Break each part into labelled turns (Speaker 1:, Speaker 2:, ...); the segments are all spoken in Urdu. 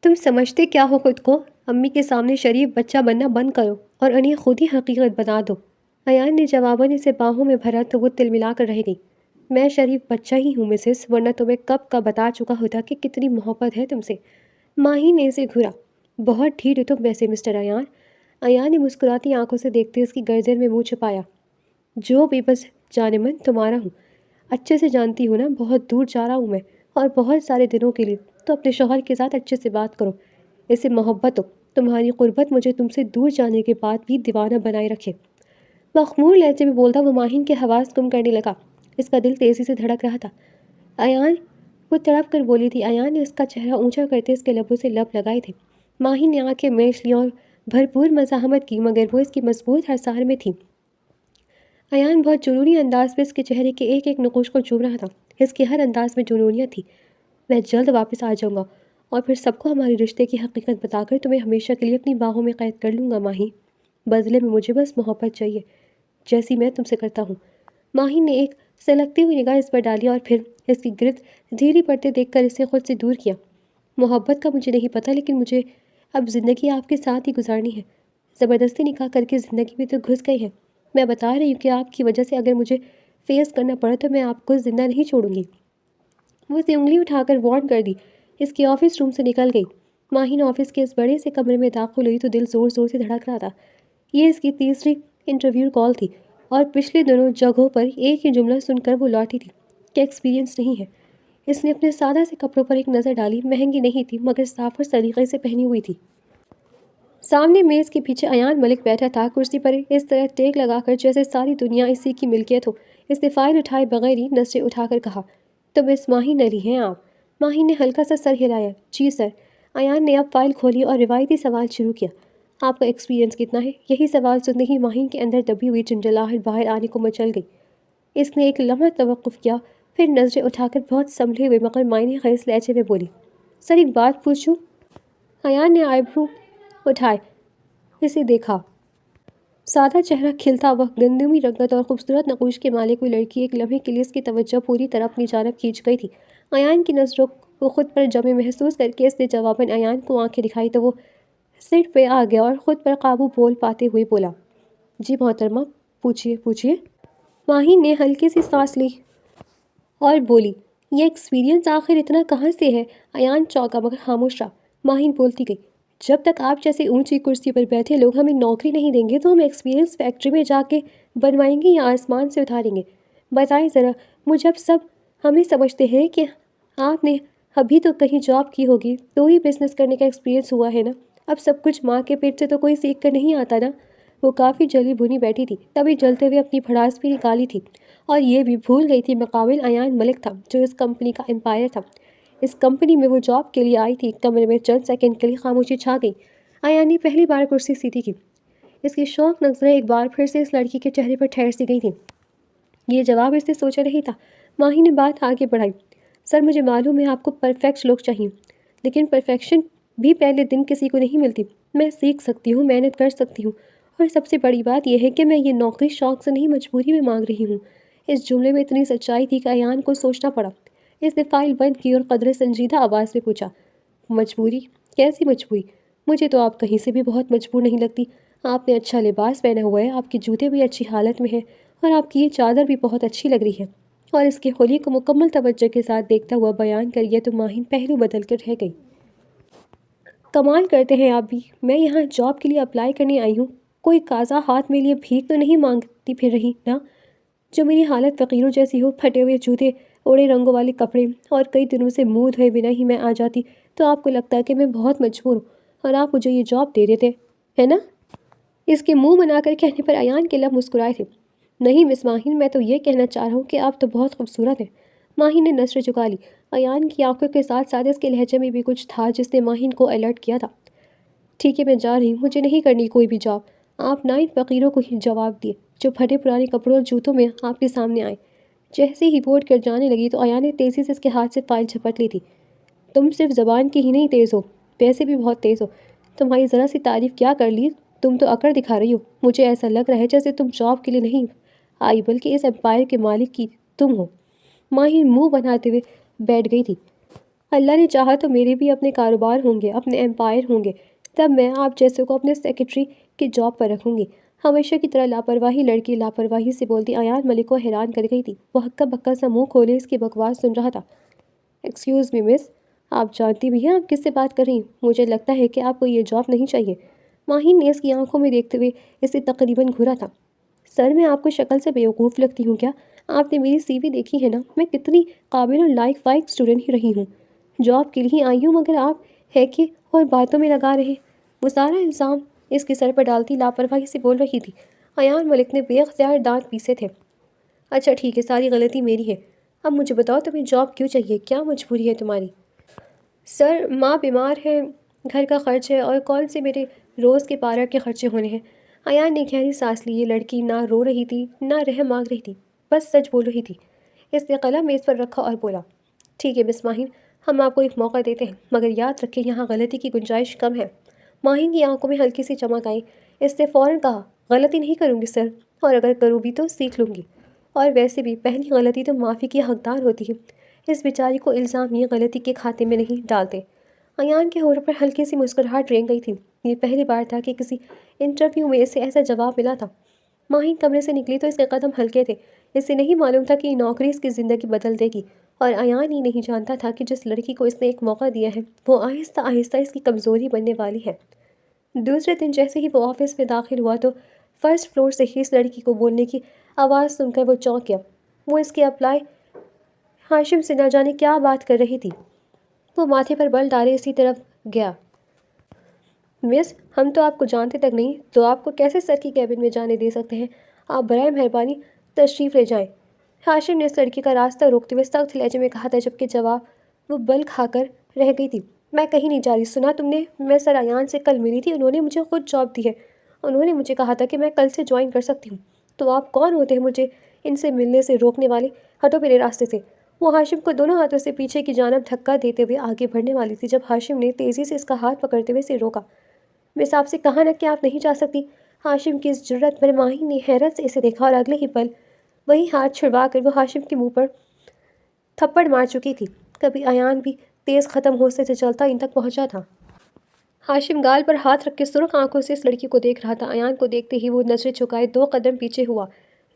Speaker 1: تم سمجھتے کیا ہو خود کو؟ امی کے سامنے شریف بچہ بننا بند کرو اور انہیں خود ہی حقیقت بنا دو۔ ایان نے جواباً اسے باہوں میں بھرا تو وہ تلملا کر رہ گئی۔ میں شریف بچہ ہی ہوں مسز، ورنہ تمہیں کب کا بتا چکا ہوتا کہ کتنی محبت ہے تم سے۔ ماہی نے اسے گھورا۔ بہت ڈھیٹ ہو تم ویسے مسٹر ایان۔ ایان نے مسکراتی آنکھوں سے دیکھتے اس کی گردن میں منہ چھپایا۔ جو بھی بس جانمن تمہارا ہوں، اچھے سے جانتی ہوں نا، بہت دور جا رہا ہوں میں، اور بہت سارے دنوں کے لیے، تو اپنے شوہر کے ساتھ اچھے سے بات کرو، اس سے محبت ہو۔ تمہاری قربت مجھے تم سے دور جانے کے بعد بھی دیوانہ بنائے رکھے۔ مخمور لہجے میں بولتا وہ ماہین کے حواس گم کرنے لگا۔ اس کا دل تیزی سے دھڑک رہا تھا۔ ایان، وہ تڑپ کر بولی تھی۔ ایان نے اس کا چہرہ اونچا کرتے اس کے لبوں سے لب لگائے تھے۔ ماہین نے آنکھیں میچ لیں اور بھرپور مزاحمت کی، مگر وہ اس کی مضبوط حصار میں تھی۔ ایان بہت جنونی انداز میں اس کے چہرے کے ایک ایک نقوش کو چوم رہا تھا۔ اس کے ہر انداز میں جنونیت تھی۔ میں جلد واپس آ جاؤں گا اور پھر سب کو ہمارے رشتے کی حقیقت بتا کر تمہیں ہمیشہ کے لیے اپنی باہوں میں قید کر لوں گا ماہی۔ بدلے میں مجھے بس محبت چاہیے، جیسی میں تم سے کرتا ہوں۔ ماہی نے ایک سلگتی ہوئی نگاہ اس پر ڈالی اور پھر اس کی گرفت دھیرے پڑتے دیکھ کر اسے خود سے دور کیا۔ محبت کا مجھے نہیں پتہ، لیکن مجھے اب زندگی آپ کے ساتھ ہی گزارنی ہے۔ زبردستی نکاح کر کے زندگی میں تو گھس گئی ہے۔ میں بتا رہی ہوں کہ آپ کی وجہ سے اگر مجھے فیس کرنا پڑا تو میں آپ کو زندہ نہیں چھوڑوں گی۔ وہ اسے انگلی اٹھا کر وارن کر دی۔ اس کے آفس روم سے نکل گئی۔ ماہین آفس کے اس بڑے سے کمرے میں داخل ہوئی تو دل زور زور سے دھڑک رہا تھا۔ یہ اس کی تیسری انٹرویو کال تھی اور پچھلے دونوں جگہوں پر ایک ہی جملہ سن کر وہ لوٹی تھی کہ ایکسپیرینس نہیں ہے۔ اس نے اپنے سادہ سے کپڑوں پر ایک نظر ڈالی۔ مہنگی نہیں تھی مگر صاف اور سلیقے سے پہنی ہوئی تھی۔ سامنے میز کے پیچھے ایان ملک بیٹھا تھا، کرسی پر اس طرح ٹیک لگا کر جیسے ساری دنیا اسی کی ملکیت ہو۔ اس نے فائل اٹھائے بغیر ہی نظریں اٹھا کر کہا، تو مس ماہین علی ہیں آپ؟ ماہین نے ہلکا سا سر ہلایا۔ جی سر۔ ایان نے اب فائل کھولی اور روایتی سوال شروع کیا۔ آپ کا ایکسپیرینس کتنا ہے؟ یہی سوال سنتے ہی ماہین کے اندر دبی ہوئی جھنجھلاہٹ باہر آنے کو مچل گئی۔ اس نے ایک لمحہ توقف کیا، پھر نظریں اٹھا کر بہت سنبھلے ہوئے مگر معنی خیز لہجے میں بولی، سر ایک بات پوچھوں؟ ایان نے آئیبرو اٹھائے اسے دیکھا۔ سادہ چہرہ کھلتا ہوا، گندمی رنگت اور خوبصورت نقوش کے مالک کوئی لڑکی ایک لمحے کے لیے اس کی توجہ پوری طرح اپنی جانب کھینچ گئی تھی۔ ایان کی نظروں کو خود پر جمے محسوس کر کے اس نے جواباً ایان کو آنکھیں دکھائی تو وہ سیٹ پہ آ گیا اور خود پر قابو بول پاتے ہوئے بولا، جی محترمہ، پوچھیے پوچھیے۔ ماہین نے ہلکی سی سانس لی اور بولی، یہ ایکسپیرینس آخر اتنا کہاں سے ہے؟ ایان چونکا مگر خاموش رہا۔ ماہین بولتی گئی، جب تک آپ جیسے اونچی کرسی پر بیٹھے لوگ ہمیں نوکری نہیں دیں گے تو ہم ایکسپیرینس فیکٹری میں جا کے بنوائیں گے یا آسمان سے اتاریں گے؟ بتائیں ذرا مجھے۔ اب سب ہمیں سمجھتے ہیں کہ آپ نے ابھی تو کہیں جاب کی ہوگی تو ہی بزنس کرنے کا ایکسپیرینس ہوا ہے نا؟ اب سب کچھ ماں کے پیٹ سے تو کوئی سیکھ کر نہیں آتا نا۔ وہ کافی جلی بھنی بیٹھی تھی، تبھی جلتے ہوئے اپنی بھڑاس بھی نکالی تھی اور یہ بھی بھول گئی تھی مقابل ایان ملک تھا جو اس کمپنی کا امپائر تھا۔ اس کمپنی میں وہ جاب کے لیے آئی تھی۔ کمرے میں چند سیکنڈ کے لیے خاموشی چھا گئی۔ ایان نے پہلی بار کرسی سیدھی کی۔ اس کی شوق نظریں ایک بار پھر سے اس لڑکی کے چہرے پر ٹھہر سی گئی تھیں۔ یہ جواب اس نے سوچا نہیں تھا۔ ماہی نے بات آگے بڑھائی، سر مجھے معلوم ہے آپ کو پرفیکٹ لوگ چاہیے، لیکن پرفیکشن بھی پہلے دن کسی کو نہیں ملتی۔ میں سیکھ سکتی ہوں، محنت کر سکتی ہوں، اور سب سے بڑی بات یہ ہے کہ میں یہ نوکری شوق سے نہیں مجبوری میں مانگ رہی ہوں۔ اس جملے میں اتنی سچائی تھی کہ ایان کو سوچنا پڑا۔ اس نے فائل بند کی اور قدرے سنجیدہ آواز میں پوچھا، مجبوری؟ کیسی مجبوری؟ مجھے تو آپ کہیں سے بھی بہت مجبور نہیں لگتی۔ آپ نے اچھا لباس پہنا ہوا ہے، آپ کے جوتے بھی اچھی حالت میں ہیں، اور آپ کی یہ چادر بھی بہت اچھی لگ رہی ہے۔ اور اس کے خلیے کو مکمل توجہ کے ساتھ دیکھتا ہوا بیان کر یہ تو ماہین پہلو بدل کر رہ گئی۔ کمال کرتے ہیں آپ بھی۔ میں یہاں جاب کے لیے اپلائی کرنے آئی ہوں، کوئی قاضا ہاتھ میں لیے بھیک تو نہیں مانگتی پھر رہی نا؟ جو میری حالت فقیروں جیسی ہو، پھٹے ہوئے جوتے، اوڑے رنگوں والے کپڑے، اور کئی دنوں سے منہ دھوئے بنا ہی میں آ جاتی تو آپ کو لگتا ہے کہ میں بہت مجبور ہوں اور آپ مجھے یہ جاب دے دیتے، ہے نا؟ اس کے منہ بنا کر کہنے پر ایان کے لب مسکرائے تھے۔ نہیں مس ماہین، میں تو یہ کہنا چاہ رہا ہوں کہ آپ تو بہت خوبصورت ہیں۔ ماہین نے نظریں جھکا لی۔ ایان کی آنکھوں کے ساتھ ساتھ اس کے لہجے میں بھی کچھ تھا جس نے ماہین کو الرٹ کیا تھا۔ ٹھیک ہے میں جا رہی ہوں، مجھے نہیں کرنی کوئی بھی جاب۔ آپ نہ ان فقیروں کو ہی جواب دیے جو پھٹے پرانے کپڑوں اور جوتوں میں آپ کے سامنے آئے۔ جیسے ہی وہ اٹھ کر جانے لگی تو ایان نے تیزی سے اس کے ہاتھ سے فائل جھپٹ لی تھی۔ تم صرف زبان کی ہی نہیں تیز ہو، پیسے بھی بہت تیز ہو۔ تمہاری ذرا سی تعریف کیا کر لی، تم تو اکڑ دکھا رہی ہو۔ مجھے ایسا لگ رہا ہے جیسے تم جاب کے لیے نہیں آئی بلکہ اس امپائر کے مالک کی تم ہو۔ ماہین منہ بناتے ہوئے بیٹھ گئی تھی۔ اللہ نے چاہا تو میرے بھی اپنے کاروبار ہوں گے، اپنے ایمپائر ہوں گے، تب میں آپ جیسے کو اپنے سیکرٹری کی جاب پر رکھوں گی۔ ہمیشہ کی طرح لاپرواہی لڑکی لاپرواہی سے بولتی ایان ملک کو حیران کر گئی تھی۔ وہ ہکا بکا سا منہ کھولے اس کی بکواس سن رہا تھا۔ ایکسکیوز می مس، آپ جانتی بھی ہیں آپ کس سے بات کر رہی ہیں؟ مجھے لگتا ہے کہ آپ کو یہ جاب نہیں چاہیے۔ ماہین نے اس کی آنکھوں میں دیکھتے ہوئے اسے تقریباً گھورا تھا۔ سر میں آپ کو شکل سے بیوقوف لگتی ہوں کیا؟ آپ نے میری سی وی دیکھی ہے نا، میں کتنی قابل اور لائق فائق اسٹوڈنٹ ہی رہی ہوں۔ جاب کے لیے آئی ہوں مگر آپ ہے کہ اور باتوں میں لگا رہے۔ وہ سارا الزام اس کے سر پر ڈالتی لاپرواہی سے بول رہی تھی۔ ایان ملک نے بے اختیار دانت پیسے تھے۔ اچھا ٹھیک ہے، ساری غلطی میری ہے۔ اب مجھے بتاؤ تمہیں جاب کیوں چاہیے؟ کیا مجبوری ہے تمہاری؟ سر ماں بیمار ہے، گھر کا خرچ ہے اور کون سے میرے روز کے پارہ کے خرچے ہونے ہیں۔ ایان نے گہری سانس لی۔ یہ لڑکی نہ رو رہی تھی نہ رحم مانگ رہی تھی، بس سچ بول رہی تھی۔ اس نے قلم میز پر رکھا اور بولا، ٹھیک ہے مس ماہین، ہم آپ کو ایک موقع دیتے ہیں مگر یاد رکھیں یہاں غلطی کی گنجائش کم ہے۔ ماہین کی آنکھوں میں ہلکی سی چمک آئی۔ اس نے فوراً کہا، غلطی نہیں کروں گی سر، اور اگر کروں بھی تو سیکھ لوں گی، اور ویسے بھی پہلی غلطی تو معافی کی حقدار ہوتی ہے۔ اس بیچاری کو الزام یہ غلطی کے کھاتے میں نہیں ڈالتے۔ ایان کے ہونٹ پر ہلکی سی مسکراہٹ رینگ گئی تھی۔ یہ پہلی بار تھا کہ کسی انٹرویو میں اسے ایسا جواب ملا تھا۔ ماہین کمرے سے نکلی تو اس کے قدم ہلکے تھے۔ اسے نہیں معلوم تھا کہ یہ نوکری اس کی زندگی بدل دے گی، اور ایان ہی نہیں جانتا تھا کہ جس لڑکی کو اس نے ایک موقع دیا ہے وہ آہستہ آہستہ اس کی کمزوری بننے والی ہے۔ دوسرے دن جیسے ہی وہ آفس میں داخل ہوا تو فرسٹ فلور سے ہی اس لڑکی کو بولنے کی آواز سن کر وہ چونک گیا۔ وہ اس کے اپلائی ہاشم سے نہ جانے کیا بات کر رہی تھی۔ وہ ماتھے پر بل ڈالے اسی طرف گیا۔ مس، ہم تو آپ کو جانتے تک نہیں تو آپ کو کیسے سر کی کیبن میں جانے دے سکتے ہیں؟ آپ برائے مہربانی تشریف لے جائیں۔ ہاشم نے اس لڑکی کا راستہ روکتے ہوئے سخت لہجے میں کہا تھا، جبکہ جواب وہ بل کھا کر رہ گئی تھی۔ میں کہیں نہیں جا رہی، سنا تم نے؟ میں سر ایان سے کل ملی تھی، انہوں نے مجھے خود جاب دی ہے۔ انہوں نے مجھے کہا تھا کہ میں کل سے جوائن کر سکتی ہوں۔ تو آپ کون ہوتے ہیں مجھے ان سے ملنے سے روکنے والے؟ ہٹو میرے راستے سے۔ وہ ہاشم کو دونوں ہاتھوں سے پیچھے کی جانب دھکا دیتے ہوئے آگے بڑھنے والی تھی جب ہاشم نے تیزی سے اس کا ہاتھ پکڑتے ہوئے اسے روکا۔ مس، آپ سے کہا نا کہ آپ نہیں جا سکتی۔ ہاشم کی اس جرأت پر ماہی نے حیرت سے اسے دیکھا اور اگلے ہی پل وہی ہاتھ چھڑوا کر وہ ہاشم کے منہ پر تھپڑ مار چکی تھی۔ کبھی ایان بھی تیز ختم حوصلے سے چلتا ان تک پہنچا تھا۔ ہاشم گال پر ہاتھ رکھ کے سرخ آنکھوں سے اس لڑکی کو دیکھ رہا تھا۔ ایان کو دیکھتے ہی وہ نظریں چکائے 2 قدم پیچھے ہوا،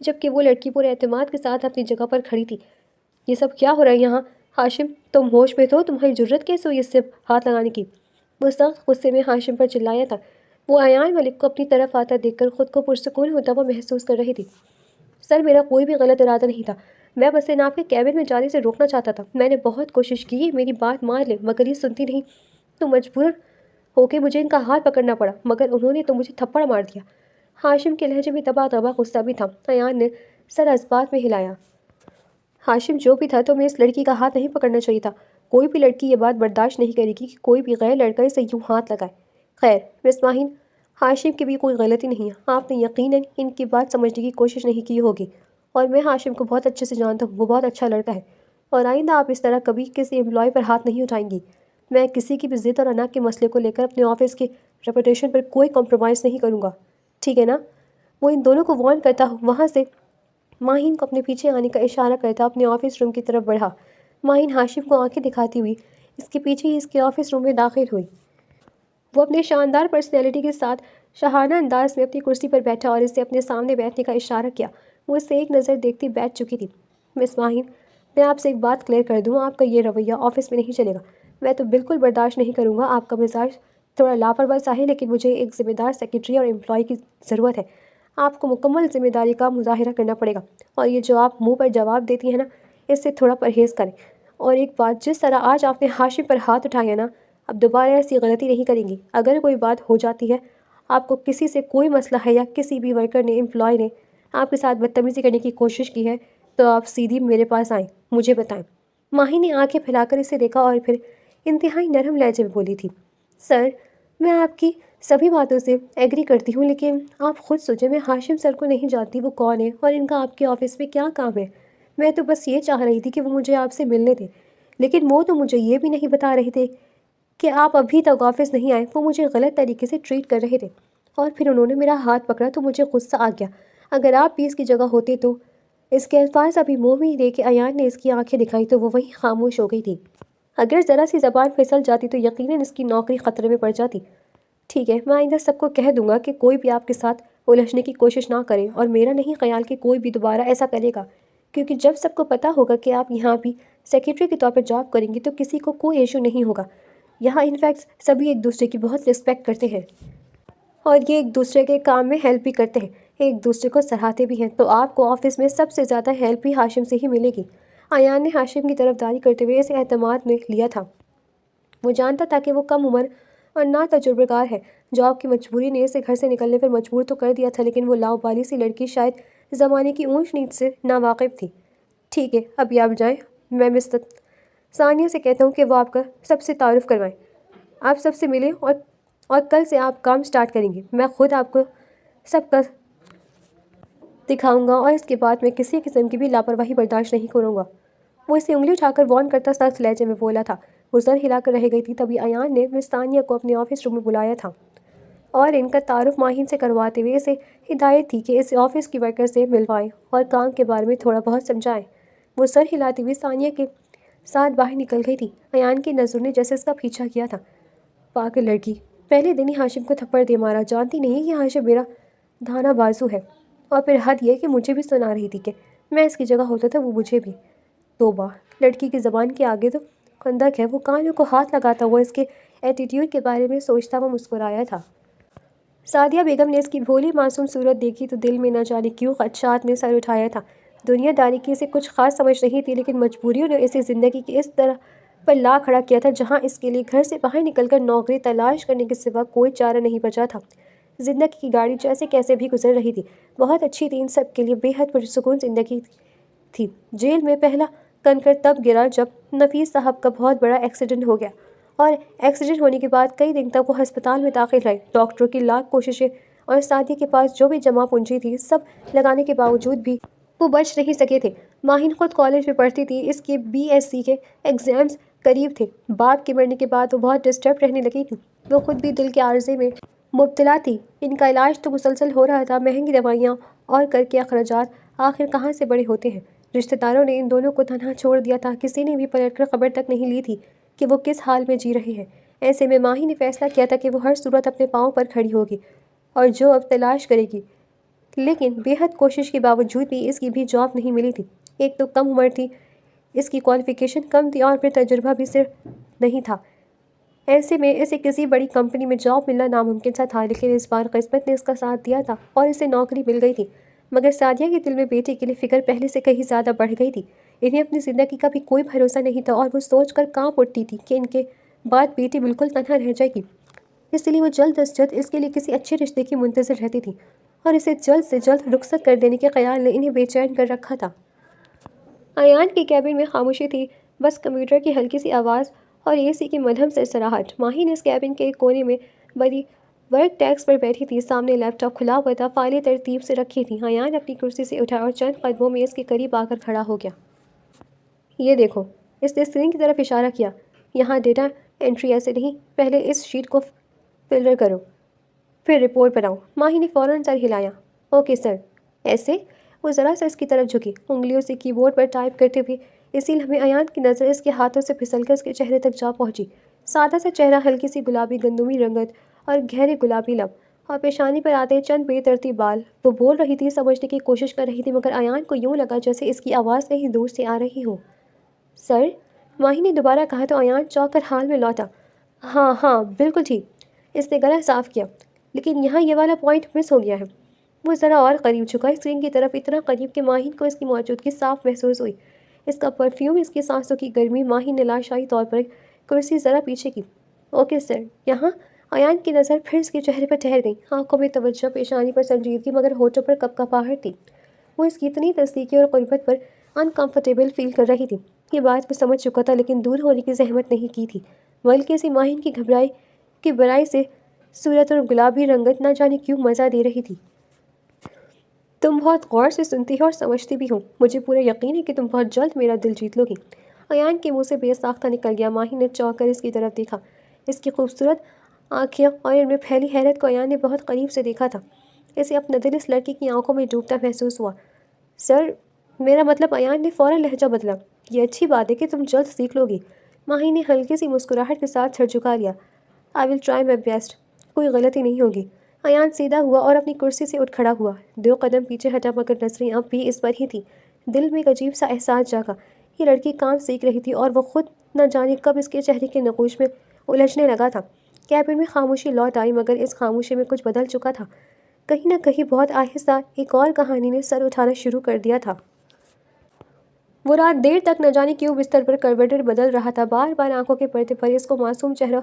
Speaker 1: جبکہ وہ لڑکی پورے اعتماد کے ساتھ اپنی جگہ پر کھڑی تھی۔ یہ سب کیا ہو رہا ہے یہاں؟ ہاشم، تم ہوش میں تو؟ تمہاری جرأت کیسے ہوئی اس سے ہاتھ لگانے کی؟ وہ سخت غصے میں ہاشم پر چلایا تھا۔ وہ ایان ملک کو اپنی طرف آتا دیکھ کر خود کو پرسکون ہوتا ہوا محسوس کر رہی تھی۔ سر، میرا کوئی بھی غلط ارادہ نہیں تھا، میں بس انہیں آپ کے کیبن میں جانے سے روکنا چاہتا تھا۔ میں نے بہت کوشش کی میری بات مان لے مگر یہ سنتی نہیں، تو مجبور ہو کے مجھے ان کا ہاتھ پکڑنا پڑا، مگر انہوں نے تو مجھے تھپڑ مار دیا۔ ہاشم کے لہجے میں دبا دبا غصہ بھی تھا۔ ایان نے سر اس بات میں ہلایا۔ ہاشم، جو بھی تھا تمہیں اس لڑکی کا ہاتھ نہیں پکڑنا چاہیے تھا۔ کوئی بھی لڑکی یہ بات برداشت نہیں کرے گی کہ کوئی بھی غیر لڑکا اسے یوں ہاتھ لگائے۔ خیر مس ماہین، ہاشم کی بھی کوئی غلطی نہیں ہے۔ آپ نے یقیناً ان کی بات سمجھنے کی کوشش نہیں کی ہوگی، اور میں ہاشم کو بہت اچھے سے جانتا ہوں، وہ بہت اچھا لڑکا ہے، اور آئندہ آپ اس طرح کبھی کسی امپلائی پر ہاتھ نہیں اٹھائیں گی۔ میں کسی کی بھی ضد اور انا کے مسئلے کو لے کر اپنے آفس کی ریپوٹیشن پر کوئی کمپرومائز نہیں کروں گا، ٹھیک ہے نا؟ وہ ان دونوں کو وارن کرتا وہاں سے ماہین کو اپنے پیچھے آنے کا اشارہ کرتا اپنے آفس روم کی طرف بڑھا۔ ماہین ہاشم کو آنکھیں دکھاتی ہوئی اس کے پیچھے ہی اس کے آفس روم میں داخل ہوئی۔ وہ اپنے شاندار پرسنالٹی کے ساتھ شاہانہ انداز میں اپنی کرسی پر بیٹھا اور اسے اپنے سامنے بیٹھنے کا اشارہ کیا۔ وہ اسے ایک نظر دیکھتی بیٹھ چکی تھی۔ مس ماہین، میں آپ سے ایک بات کلیئر کر دوں، آپ کا یہ رویہ آفس میں نہیں چلے گا۔ میں تو بالکل برداشت نہیں کروں گا۔ آپ کا مزاج تھوڑا لاپرواہ سا ہے، لیکن مجھے ایک ذمہ دار سیکرٹری اور امپلائی کی ضرورت ہے۔ آپ کو مکمل ذمہ داری کا مظاہرہ کرنا پڑے گا، اور یہ جو آپ منہ پر جواب دیتی ہیں نا، اس سے تھوڑا پرہیز کریں۔ اور ایک بات، جس طرح آج آپ نے ہاشم پر ہاتھ اٹھایا نا، اب دوبارہ ایسی غلطی نہیں کریں گی۔ اگر کوئی بات ہو جاتی ہے، آپ کو کسی سے کوئی مسئلہ ہے یا کسی بھی ورکر نے امپلائی نے آپ کے ساتھ بدتمیزی کرنے کی کوشش کی ہے، تو آپ سیدھی میرے پاس آئیں، مجھے بتائیں۔ ماہی نے آنکھیں پھیلا کر اسے دیکھا اور پھر انتہائی نرم لہجے میں بولی تھی، سر، میں آپ کی سبھی باتوں سے ایگری کرتی ہوں، لیکن آپ خود سوچیں، میں ہاشم سر کو نہیں جانتی، وہ کون ہے اور ان کا آپ کے آفس میں کیا کام ہے۔ میں تو بس یہ چاہ رہی تھی کہ وہ مجھے آپ سے ملنے تھے، لیکن وہ تو مجھے یہ بھی نہیں بتا رہے تھے کہ آپ ابھی تک آفس نہیں آئے۔ وہ مجھے غلط طریقے سے ٹریٹ کر رہے تھے، اور پھر انہوں نے میرا ہاتھ پکڑا تو مجھے غصہ آ گیا۔ اگر آپ بھی اس کی جگہ ہوتے تو… اس کے الفاظ ابھی منہ میں ہی لے کے ایان نے اس کی آنکھیں دکھائیں تو وہ وہیں خاموش ہو گئی تھی۔ اگر ذرا سی زبان پھسل جاتی تو یقیناً اس کی نوکری خطرے میں پڑ جاتی۔ ٹھیک ہے، میں آئندہ سب کو کہہ دوں گا کہ کوئی بھی آپ کے ساتھ الجھنے کی کوشش نہ کرے، اور میرا نہیں خیال کہ کوئی بھی دوبارہ ایسا کرے گا، کیونکہ جب سب کو پتہ ہوگا کہ آپ یہاں بھی سیکریٹری کے طور پر جاب کریں گی تو کسی کو کوئی ایشو نہیں ہوگا۔ یہاں انفیکٹ سبھی ایک دوسرے کی بہت رسپیکٹ کرتے ہیں، اور یہ ایک دوسرے کے کام میں ہیلپ بھی کرتے ہیں، ایک دوسرے کو سراہتے بھی ہیں، تو آپ کو آفس میں سب سے زیادہ ہیلپ بھی ہاشم سے ہی ملے گی۔ ایان نے ہاشم کی طرفداری کرتے ہوئے اسے اعتماد میں لیا تھا۔ وہ جانتا تھا کہ وہ کم عمر اور نا تجربہ کار ہے۔ جاب کی مجبوری نے اسے گھر سے نکلنے پر مجبور تو کر دیا تھا، لیکن وہ لاؤبالی سی لڑکی شاید زمانے کی اونچ نیچ سے ناواقف تھی۔ ٹھیک ہے، ابھی آپ جائیں، میں مسٹر ثانیہ سے کہتا ہوں کہ وہ آپ کا سب سے تعارف کروائیں۔ آپ سب سے ملیں، اور کل سے آپ کام سٹارٹ کریں گے۔ میں خود آپ کو سب کا دکھاؤں گا، اور اس کے بعد میں کسی قسم کی بھی لاپرواہی برداشت نہیں کروں گا۔ وہ اسے انگلی اٹھا کر وارن کرتا سخت لہجے میں بولا تھا۔ وہ سر ہلا کر رہ گئی تھی۔ تبھی ایان نے مس ثانیہ کو اپنے آفس روم میں بلایا تھا، اور ان کا تعارف ماہین سے کرواتے ہوئے اسے ہدایت تھی کہ اسے آفس کی ورکر سے ملوائیں اور کام کے بارے میں تھوڑا بہت سمجھائیں۔ وہ سر ہلاتے ہوئے ثانیہ کے ساتھ باہر نکل گئی تھی۔ ایان کی نظر نے جیسے اس کا پیچھا کیا تھا۔ پاگل لڑکی، پہلے دن ہی ہاشم کو تھپڑ دے مارا۔ جانتی نہیں کہ ہاشم میرا دھانا بازو ہے، اور پھر حد یہ کہ مجھے بھی سنا رہی تھی کہ میں اس کی جگہ ہوتا تھا وہ مجھے بھی۔ توبہ، لڑکی کی زبان کے آگے تو خندق ہے۔ وہ کانوں کو ہاتھ لگاتا ہوا اس کے ایٹیٹیوڈ کے بارے میں سوچتا ہوا مسکرایا تھا۔ سعدیہ بیگم نے اس کی بھولی معصوم صورت دیکھی تو دل میں نہ جانے کیوں خدشات نے سر اٹھایا تھا۔ دنیا داری کی اسے کچھ خاص سمجھ نہیں تھی، لیکن مجبوریوں نے اسے زندگی کی اس طرح پر لا کھڑا کیا تھا جہاں اس کے لیے گھر سے باہر نکل کر نوکری تلاش کرنے کے سوا کوئی چارہ نہیں بچا تھا۔ زندگی کی گاڑی جیسے کیسے بھی گزر رہی تھی، بہت اچھی تھی، ان سب کے لیے بے حد پرسکون زندگی تھی۔ جیل میں پہلا کنکر تب گرا جب نفیس صاحب کا بہت بڑا ایکسیڈنٹ ہو گیا، اور ایکسیڈنٹ ہونے کے بعد کئی دن تک وہ ہسپتال میں داخل رہے۔ ڈاکٹروں کی لاکھ کوششیں اور سعدیہ کے پاس جو بھی جمع پونجی تھی سب لگانے کے باوجود بھی وہ بچ نہیں سکے تھے۔ ماہین خود کالج میں پڑھتی تھی، اس کے BSc کے ایگزامز قریب تھے۔ باپ کے مرنے کے بعد وہ بہت ڈسٹرب رہنے لگی تھی۔ وہ خود بھی دل کے عارضے میں مبتلا تھی۔ ان کا علاج تو مسلسل ہو رہا تھا، مہنگی دوائیاں اور کر کے اخراجات آخر کہاں سے بڑے ہوتے ہیں۔ رشتہ داروں نے ان دونوں کو تنہا چھوڑ دیا تھا، کسی نے بھی پلٹ کر خبر تک نہیں لی تھی کہ وہ کس حال میں جی رہے ہیں۔ ایسے میں ماہی نے فیصلہ کیا تھا کہ وہ ہر صورت اپنے پاؤں پر کھڑی ہوگی اور جو اب تلاش کرے گی، لیکن بے حد کوشش کے باوجود بھی اس کی بھی جاب نہیں ملی تھی۔ ایک تو کم عمر تھی، اس کی کوالیفیکیشن کم تھی، اور پھر تجربہ بھی صرف نہیں تھا۔ ایسے میں اسے کسی بڑی کمپنی میں جاب ملنا ناممکن سا تھا، لیکن اس بار قسمت نے اس کا ساتھ دیا تھا اور اسے نوکری مل گئی تھی۔ مگر سعدیہ کے دل میں بیٹے کے لیے فکر پہلے سے کہیں زیادہ بڑھ گئی تھی۔ انہیں اپنی زندگی کا بھی کوئی بھروسہ نہیں تھا، اور وہ سوچ کر کانپ اٹھتی تھی کہ ان کے بعد بیٹی بالکل تنہا رہ جائے گی۔ اس لیے وہ جلد از جلد اس کے لیے کسی اچھے رشتے کی منتظر رہتی تھی، اور اسے جلد سے جلد رخصت کر دینے کے خیال نے انہیں بے چین کر رکھا تھا۔ ایان کے کیبن میں خاموشی تھی، بس کمپیوٹر کی ہلکی سی آواز اور AC کی مدھم سرسراہٹ۔ ماہی نے اس کیبن کے ایک کونے میں بڑی ورک ڈیسک پر بیٹھی تھی، سامنے لیپ ٹاپ کھلا ہوا تھا، فائلیں ترتیب سے رکھی تھیں۔ ایان اپنی کرسی سے اٹھا اور چند قدموں میں اس کے قریب آ کر کھڑا ہو گیا۔ یہ دیکھو، اس نے اسکرین کی طرف اشارہ کیا۔ یہاں ڈیٹا انٹری ایسے نہیں، پہلے اس شیٹ کو فلٹر کرو، پھر رپورٹ بناؤ۔ ماہی نے فوراً سر ہلایا۔ Okay sir. ایسے؟ وہ ذرا سا اس کی طرف جھکی، انگلیوں سے کی بورڈ پر ٹائپ کرتے ہوئے۔ اسی لمحے ایان کی نظر اس کے ہاتھوں سے پھسل کر اس کے چہرے تک جا پہنچی۔ سادہ سا چہرہ، ہلکی سی گلابی گندمی رنگت اور گہرے گلابی لب، اور پیشانی پر آتے چند بے ترتیب بال۔ وہ بول رہی تھی، سمجھنے کی کوشش کر رہی تھی، مگر ایان کو یوں لگا جیسے اس کی آواز کہیں دور سے آ رہی ہو۔ سر، ماہی نے دوبارہ کہا تو ایان چونک کر حال میں لوٹا۔ ہاں ہاں بالکل ٹھیک، اس نے گلا صاف کیا، لیکن یہاں یہ والا پوائنٹ مس ہو گیا ہے۔ وہ ذرا اور قریب جھکا، اسکرین کی طرف اتنا قریب کہ ماہین کو اس کی موجودگی صاف محسوس ہوئی۔ اس کا پرفیوم، اس کی سانسوں کی گرمی۔ ماہین نے لاشائی طور پر کرسی ذرا پیچھے کی۔ اوکے سر، یہاں؟ ایان کی نظر پھر اس کے چہرے پر ٹھہر گئی، آنکھوں میں توجہ، پیشانی پر سنجیدگی، مگر ہونٹوں پر کپکپاہٹ تھی۔ وہ اس کی اتنی تصدیقی اور قربت پر انکمفرٹیبل فیل کر رہی تھی۔ یہ بات وہ سمجھ چکا تھا، لیکن دور ہونے کی زحمت نہیں کی تھی، بلکہ اسے ماہین کی گھبرائی کی برائی سے صورت اور گلابی رنگت نہ جانے کیوں مزہ دے رہی تھی۔ تم بہت غور سے سنتی ہو اور سمجھتی بھی ہو، مجھے پورا یقین ہے کہ تم بہت جلد میرا دل جیت لو گی۔ ایان کے منہ سے بے ساختہ نکل گیا۔ ماہی نے چونک کر اس کی طرف دیکھا۔ اس کی خوبصورت آنکھیں اور ان میں پھیلی حیرت کو ایان نے بہت قریب سے دیکھا تھا۔ اسے اپنا دل اس لڑکی کی آنکھوں میں ڈوبتا محسوس ہوا۔ سر، میرا مطلب، ایان نے فوراً لہجہ بدلا، یہ اچھی بات ہے کہ تم جلد سیکھ لو گی، ماہی نے ہلکی سی مسکراہٹ کے ساتھ سر جھکا لیا۔ آئی ول ٹرائی مائی بیسٹ، کوئی غلطی نہیں ہوگی۔ ایان سیدھا ہوا اور اپنی کرسی سے اٹھ کھڑا ہوا، 2 قدم پیچھے ہٹا مگر نظریں اب بھی اس پر ہی تھیں۔ دل میں ایک عجیب سا احساس جاگا، یہ لڑکی کام سیکھ رہی تھی اور وہ خود نہ جانے کب اس کے چہرے کے نقوش میں الجھنے لگا تھا۔ کیبن میں خاموشی لوٹ آئی مگر اس خاموشی میں کچھ بدل چکا تھا۔ کہیں نہ کہیں بہت آہستہ ایک اور کہانی نے سر اٹھانا شروع کر دیا تھا۔ وہ رات دیر تک نہ جانے کیوں بستر پر کروٹیں بدل رہا تھا، بار بار آنکھوں کے پردے پر اس کو معصوم چہرہ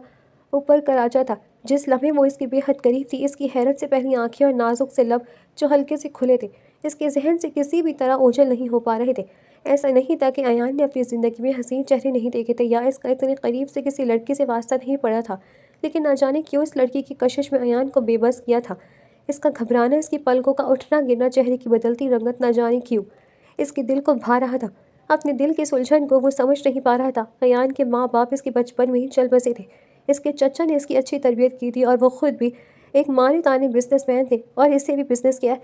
Speaker 1: اوپر کر آتا تھا۔ جس لمحے وہ اس کے بے حد قریب تھی، اس کی حیرت سے پہلی آنکھیں اور نازک سے لب جو ہلکے سے کھلے تھے، اس کے ذہن سے کسی بھی طرح اوجھل نہیں ہو پا رہے تھے۔ ایسا نہیں تھا کہ ایان نے اپنی زندگی میں حسین چہرے نہیں دیکھے تھے یا اس کا اتنے قریب سے کسی لڑکی سے واسطہ نہیں پڑا تھا، لیکن نہ جانے کیوں اس لڑکی کی کشش میں ایان کو بے بس کیا تھا۔ اس کا گھبرانا، اس کی پلکوں کا اٹھنا گرنا، چہرے کی بدلتی رنگت، نہ جانے کیوں اس کے دل کو بھا رہا تھا۔ اپنے دل کی سلجھن کو وہ سمجھ نہیں پا رہا تھا۔ ایان کے ماں باپ اس کے بچپن میں ہی چل بسے تھے، اس کے چچا نے اس کی اچھی تربیت کی تھی اور وہ خود بھی ایک مانے تانے بزنس مین تھے اور اسے بھی بزنس کے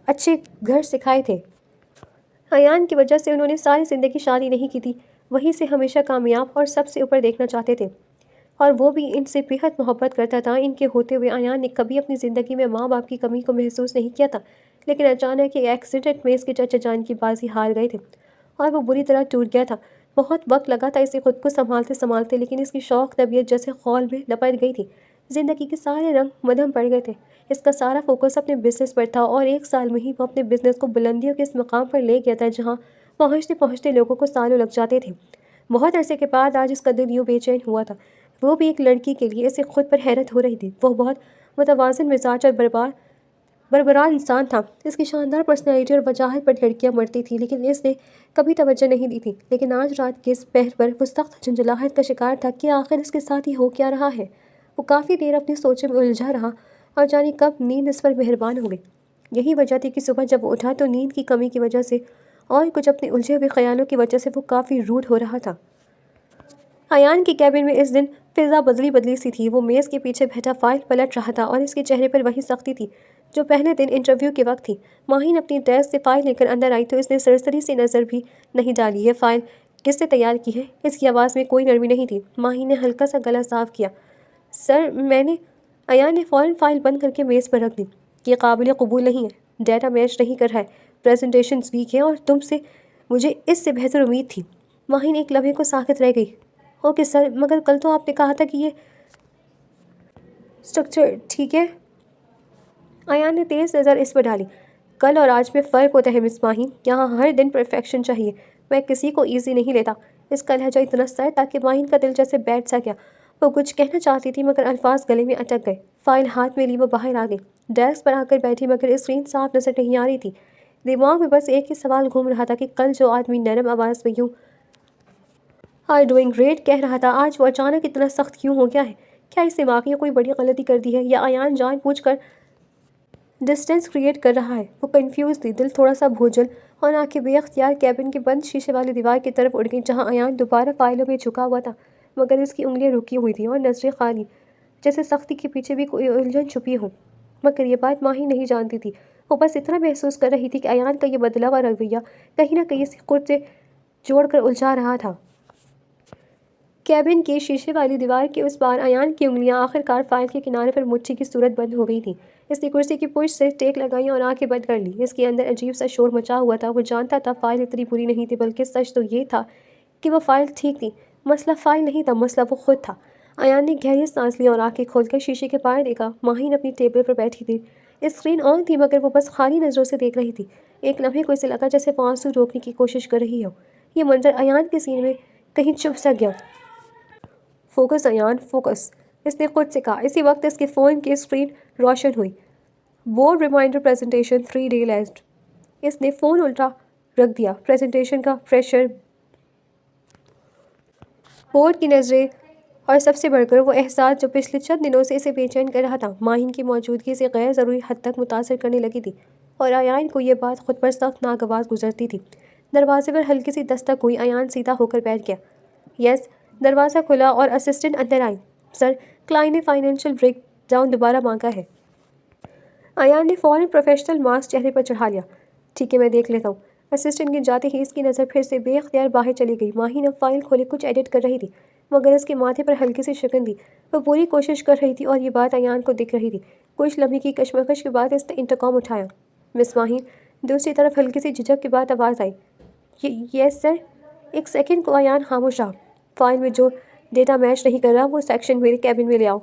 Speaker 1: اچھے گھر سکھائے تھے۔ ایان کی وجہ سے انہوں نے ساری زندگی شادی نہیں کی تھی، وہیں سے ہمیشہ کامیاب اور سب سے اوپر دیکھنا چاہتے تھے اور وہ بھی ان سے بےحد محبت کرتا تھا۔ ان کے ہوتے ہوئے ایان نے کبھی اپنی زندگی میں ماں باپ کی کمی کو محسوس نہیں کیا تھا، لیکن اچانک ایک ایکسیڈنٹ میں اس کے چچا جان کی بازی ہار گئے تھے اور وہ بری طرح ٹوٹ گیا تھا۔ بہت وقت لگا تھا اسے خود کو سنبھالتے لیکن اس کی شوق طبیعت جیسے خول میں لپٹ گئی تھی۔ زندگی کے سارے رنگ مدھم پڑ گئے تھے، اس کا سارا فوکس اپنے بزنس پر تھا اور 1 سال میں ہی وہ اپنے بزنس کو بلندیوں کے اس مقام پر لے گیا تھا جہاں پہنچتے پہنچتے لوگوں کو سالوں لگ جاتے تھے۔ بہت عرصے کے بعد آج اس کا دل یوں بے چین ہوا تھا، وہ بھی ایک لڑکی کے لیے۔ اسے خود پر حیرت ہو رہی تھی۔ وہ بہت متوازن مزاج اور بربرار انسان تھا۔ اس کی شاندار پرسنالٹی اور وجاہت پر لڑکیاں مرتی تھیں، لیکن اس نے کبھی توجہ نہیں دی تھی۔ لیکن آج رات کے اس پہر پر وہ سخت جھنجھلاہٹ کا شکار تھا کہ آخر اس کے ساتھ یہ ہو کیا رہا ہے۔ وہ کافی دیر اپنی سوچوں میں الجھا رہا اور جانے کب نیند اس پر مہربان ہو گئی۔ یہی وجہ تھی کہ صبح جب وہ اٹھا تو نیند کی کمی کی وجہ سے اور کچھ اپنے الجھے ہوئے خیالوں کی وجہ سے وہ کافی روڈ ہو رہا تھا۔ ایان کے کیبن میں اس دن فضا بدلی سی تھی۔ وہ میز کے پیچھے بیٹھا فائل پلٹ رہا تھا اور اس کے چہرے پر وہی سختی تھی جو پہلے دن انٹرویو کے وقت تھی۔ ماہین اپنی ڈیسک سے فائل لے کر اندر آئی تو اس نے سرسری سے نظر بھی نہیں ڈالی۔ یہ فائل کس نے تیار کی ہے؟ اس کی آواز میں کوئی نرمی نہیں تھی۔ ماہین نے ہلکا سا گلا صاف کیا۔ سر میں نے۔ ایان نے فوراً فائل بند کر کے میز پر رکھ دی۔ یہ قابل قبول نہیں ہے، ڈیٹا میچ نہیں کر رہا ہے، پریزنٹیشنز ویک ہیں اور تم سے مجھے اس سے بہتر امید تھی۔ ماہین ایک لمحے کو ساکت رہ گئی۔ اوکے سر، مگر کل تو آپ نے کہا تھا کہ یہ اسٹرکچر ٹھیک ہے۔ ایان نے تیز نظر اس پر ڈالی۔ کل اور آج میں فرق ہوتا ہے مس ماہین، یہاں ہر دن پرفیکشن چاہیے، میں کسی کو ایزی نہیں لیتا۔ اس کا لہجہ اتنا سر تھا کہ ماہین کا دل جیسے بیٹھ سا گیا۔ وہ کچھ کہنا چاہتی تھی مگر الفاظ گلے میں اٹک گئے۔ فائل ہاتھ میں لی وہ باہر آ گئی، ڈیسک پر آ کر بیٹھی مگر اسکرین صاف نظر نہیں آ رہی تھی۔ دماغ میں بس ایک ہی سوال گھوم رہا تھا کہ کل جو آدمی نرم آواز میں یوں آر ڈوئنگ گریٹ کہہ رہا تھا، آج وہ اچانک اتنا سخت کیوں ہو گیا ہے؟ کیا اس نے واقعی کوئی بڑی غلطی کر دی ہے یا ایان جان بوجھ کر ڈسٹینس کریٹ کر رہا ہے؟ وہ کنفیوز تھی، دل تھوڑا سا بھوجل اور آنکھیں بے اختیار کیبن کی بند شیشے والی دیوار کی طرف اڑ گئیں جہاں ایان دوبارہ فائلوں میں جھکا ہوا تھا مگر اس کی انگلیاں رکی ہوئی تھیں اور نظریں خالی، جیسے سختی کے پیچھے بھی کوئی الجھن چھپی ہو۔ مگر یہ بات ماہی نہیں جانتی تھی۔ وہ بس اتنا محسوس کر رہی تھی کہ ایان کا یہ بدلا ہوا رویہ کہیں نہ کہیں اسے خود سے جوڑ کر الجھا رہا تھا۔ کیبن کی شیشے والی دیوار کے اس پار ایان کی انگلیاں آخر کار فائل کے کنارے پر مٹھی کی صورت بند ہو گئی تھیں۔ اس نے کرسی کی پشت سے ٹیک لگائی اور آنکھیں بند کر لی۔ اس کے اندر عجیب سا شور مچا ہوا تھا۔ وہ جانتا تھا فائل اتنی بری نہیں تھی، بلکہ سچ تو یہ تھا کہ وہ فائل ٹھیک تھی۔ مسئلہ فائل نہیں تھا، مسئلہ وہ خود تھا۔ ایان نے گہری سانس لی اور آنکھیں کھول کر شیشے کے پار دیکھا۔ ماہین اپنی ٹیبل پر بیٹھی تھی، اسکرین آن تھی مگر وہ بس خالی نظروں سے دیکھ رہی تھی۔ ایک لمحے کو اسے لگا جیسے وہ آنسو روکنے کی کوشش کر رہی ہو۔ یہ منظر ایان کے سینے میں کہیں چبھ سا گیا۔ فوکس ایان، فوکس، اس نے خود سے کہا۔ اسی وقت اس کے فون کی اسکرین روشن ہوئی۔ بورڈ ریمائنڈر پریزنٹیشن 3 ڈے لیزڈ۔ اس نے فون الٹا رکھ دیا۔ پریزنٹیشن کا پریشر، بورڈ کی نظریں اور سب سے بڑھ کر وہ احساس جو پچھلے چند دنوں سے اسے بے چین کر رہا تھا، ماہین کی موجودگی سے غیر ضروری حد تک متاثر کرنے لگی تھی اور ایان کو یہ بات خود پر سخت ناگوار گزرتی تھی۔ دروازے پر ہلکی سی دستک ہوئی۔ ایان سیدھا ہو کر بیٹھ گیا۔ یس۔ دروازہ کھلا اور اسسٹنٹ اندر آئی۔ سر، کلائنٹ نے فائنینشیل بریک ڈاؤن دوبارہ مانگا ہے۔ ایان نے فوراً پروفیشنل ماسک چہرے پر چڑھا لیا۔ ٹھیک ہے، میں دیکھ لیتا ہوں۔ اسسٹنٹ کے جاتے ہی اس کی نظر پھر سے بے اختیار باہر چلی گئی۔ ماہین اب فائل کھولے کچھ ایڈٹ کر رہی تھی۔ مگر اس کے ماتھے پر ہلکی سی شکن تھی۔ وہ پوری کوشش کر رہی تھی اور یہ بات ایان کو دکھ رہی تھی۔ کچھ لمحے کی کشمکش کے بعد اس نے انٹرکام اٹھایا۔ مس ماہین، دوسری طرف ہلکی سی جھجک کے بعد آواز آئی۔ یس سر۔ ایک سیکنڈ کو ایان خاموش رہا۔ فائل میں جو ڈیٹا میچ نہیں کر رہا وہ سیکشن میرے کیبن میں لے آؤ،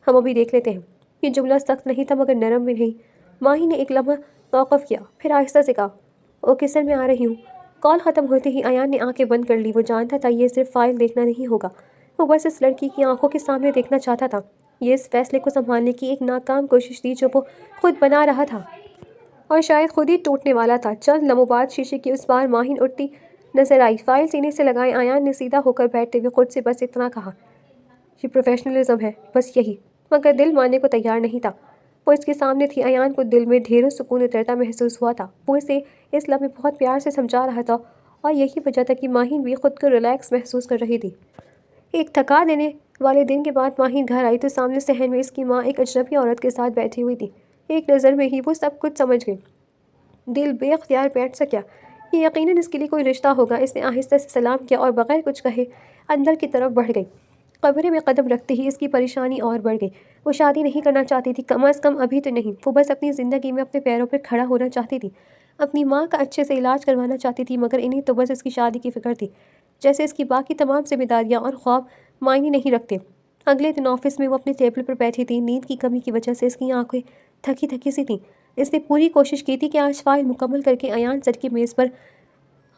Speaker 1: ہم ابھی دیکھ لیتے ہیں۔ یہ جملہ سخت نہیں تھا مگر نرم بھی نہیں۔ ماہی نے ایک لمحہ توقف کیا، پھر آہستہ سے کہا، اوکے سر، میں آ رہی ہوں۔ کال ختم ہوتے ہی ایان نے آنکھیں بند کر لی۔ وہ جانتا تھا یہ صرف فائل دیکھنا نہیں ہوگا، وہ بس اس لڑکی کی آنکھوں کے سامنے دیکھنا چاہتا تھا۔ یہ اس فیصلے کو سنبھالنے کی ایک ناکام کوشش تھی جو وہ خود بنا رہا تھا اور شاید خود ہی ٹوٹنے والا تھا۔ چند لمحوں بعد شیشے کے اس پار ماہین اٹھتی نظر آئی۔ فائل سینے سے لگائے ایان نے سیدھا ہو کر بیٹھتے ہوئے خود سے بس اتنا کہا، یہ پروفیشنلزم ہے، بس یہی۔ مگر دل ماننے کو تیار نہیں تھا۔ وہ اس کے سامنے تھی۔ ایان کو دل میں ڈھیروں سکون اترتا محسوس ہوا تھا۔ وہ اسے اس لمحے بہت پیار سے سمجھا رہا تھا اور یہی وجہ تھا کہ ماہین بھی خود کو ریلیکس محسوس کر رہی تھی۔ ایک تھکا دینے والے دن کے بعد ماہین گھر آئی تو سامنے صحن میں اس کی ماں ایک اجنبی عورت کے ساتھ بیٹھی ہوئی تھی۔ ایک نظر میں ہی وہ سب کچھ سمجھ گئی۔ دل بے اختیار بیٹھ سا کیا، یہ یقیناً اس کے لیے کوئی رشتہ ہوگا۔ اس نے آہستہ سے سلام کیا اور بغیر کچھ کہے اندر کی طرف بڑھ گئی۔ کمرے میں قدم رکھتے ہی اس کی پریشانی اور بڑھ گئی۔ وہ شادی نہیں کرنا چاہتی تھی، کم از کم ابھی تو نہیں۔ وہ بس اپنی زندگی میں اپنے پیروں پر کھڑا ہونا چاہتی تھی، اپنی ماں کا اچھے سے علاج کروانا چاہتی تھی، مگر انہیں تو بس اس کی شادی کی فکر تھی، جیسے اس کی باقی تمام ذمہ داریاں اور خواب معنی نہیں رکھتے۔ اگلے دن آفس میں وہ اپنے ٹیبل پر بیٹھی تھی۔ نیند کی کمی کی وجہ سے اس کی آنکھیں تھکی تھکی سی تھیں۔ اس نے پوری کوشش کی تھی کہ آج فائل مکمل کر کے ایان سر کی میز پر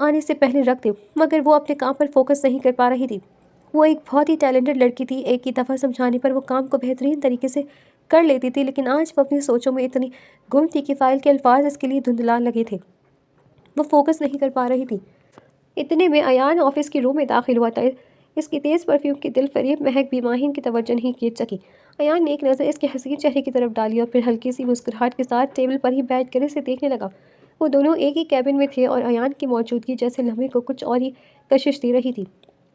Speaker 1: آنے سے پہلے رکھ دے، مگر وہ اپنے کام پر فوکس نہیں کر پا رہی تھی۔ وہ ایک بہت ہی ٹیلنٹڈ لڑکی تھی، ایک ہی دفعہ سمجھانے پر وہ کام کو بہترین طریقے سے کر لیتی تھی، لیکن آج وہ اپنی سوچوں میں اتنی گم تھی کہ فائل کے الفاظ اس کے لیے دھندلا لگے تھے۔ وہ فوکس نہیں کر پا رہی تھی۔ اتنے میں ایان آفس کے روم میں داخل ہوا تھا۔ اس کی تیز پرفیوم کی دل فریب مہک بھی ماہین کی توجہ نہیں کھینچ سکی۔ ایان نے ایک نظر اس کے حسین چہرے کی طرف ڈالی اور پھر ہلکی سی مسکراہٹ کے ساتھ ٹیبل پر ہی بیٹھ کر اسے دیکھنے لگا۔ وہ دونوں ایک ہی کیبن میں تھے اور ایان کی موجودگی جیسے لمحے کو کچھ اور ہی کشش دے رہی تھی۔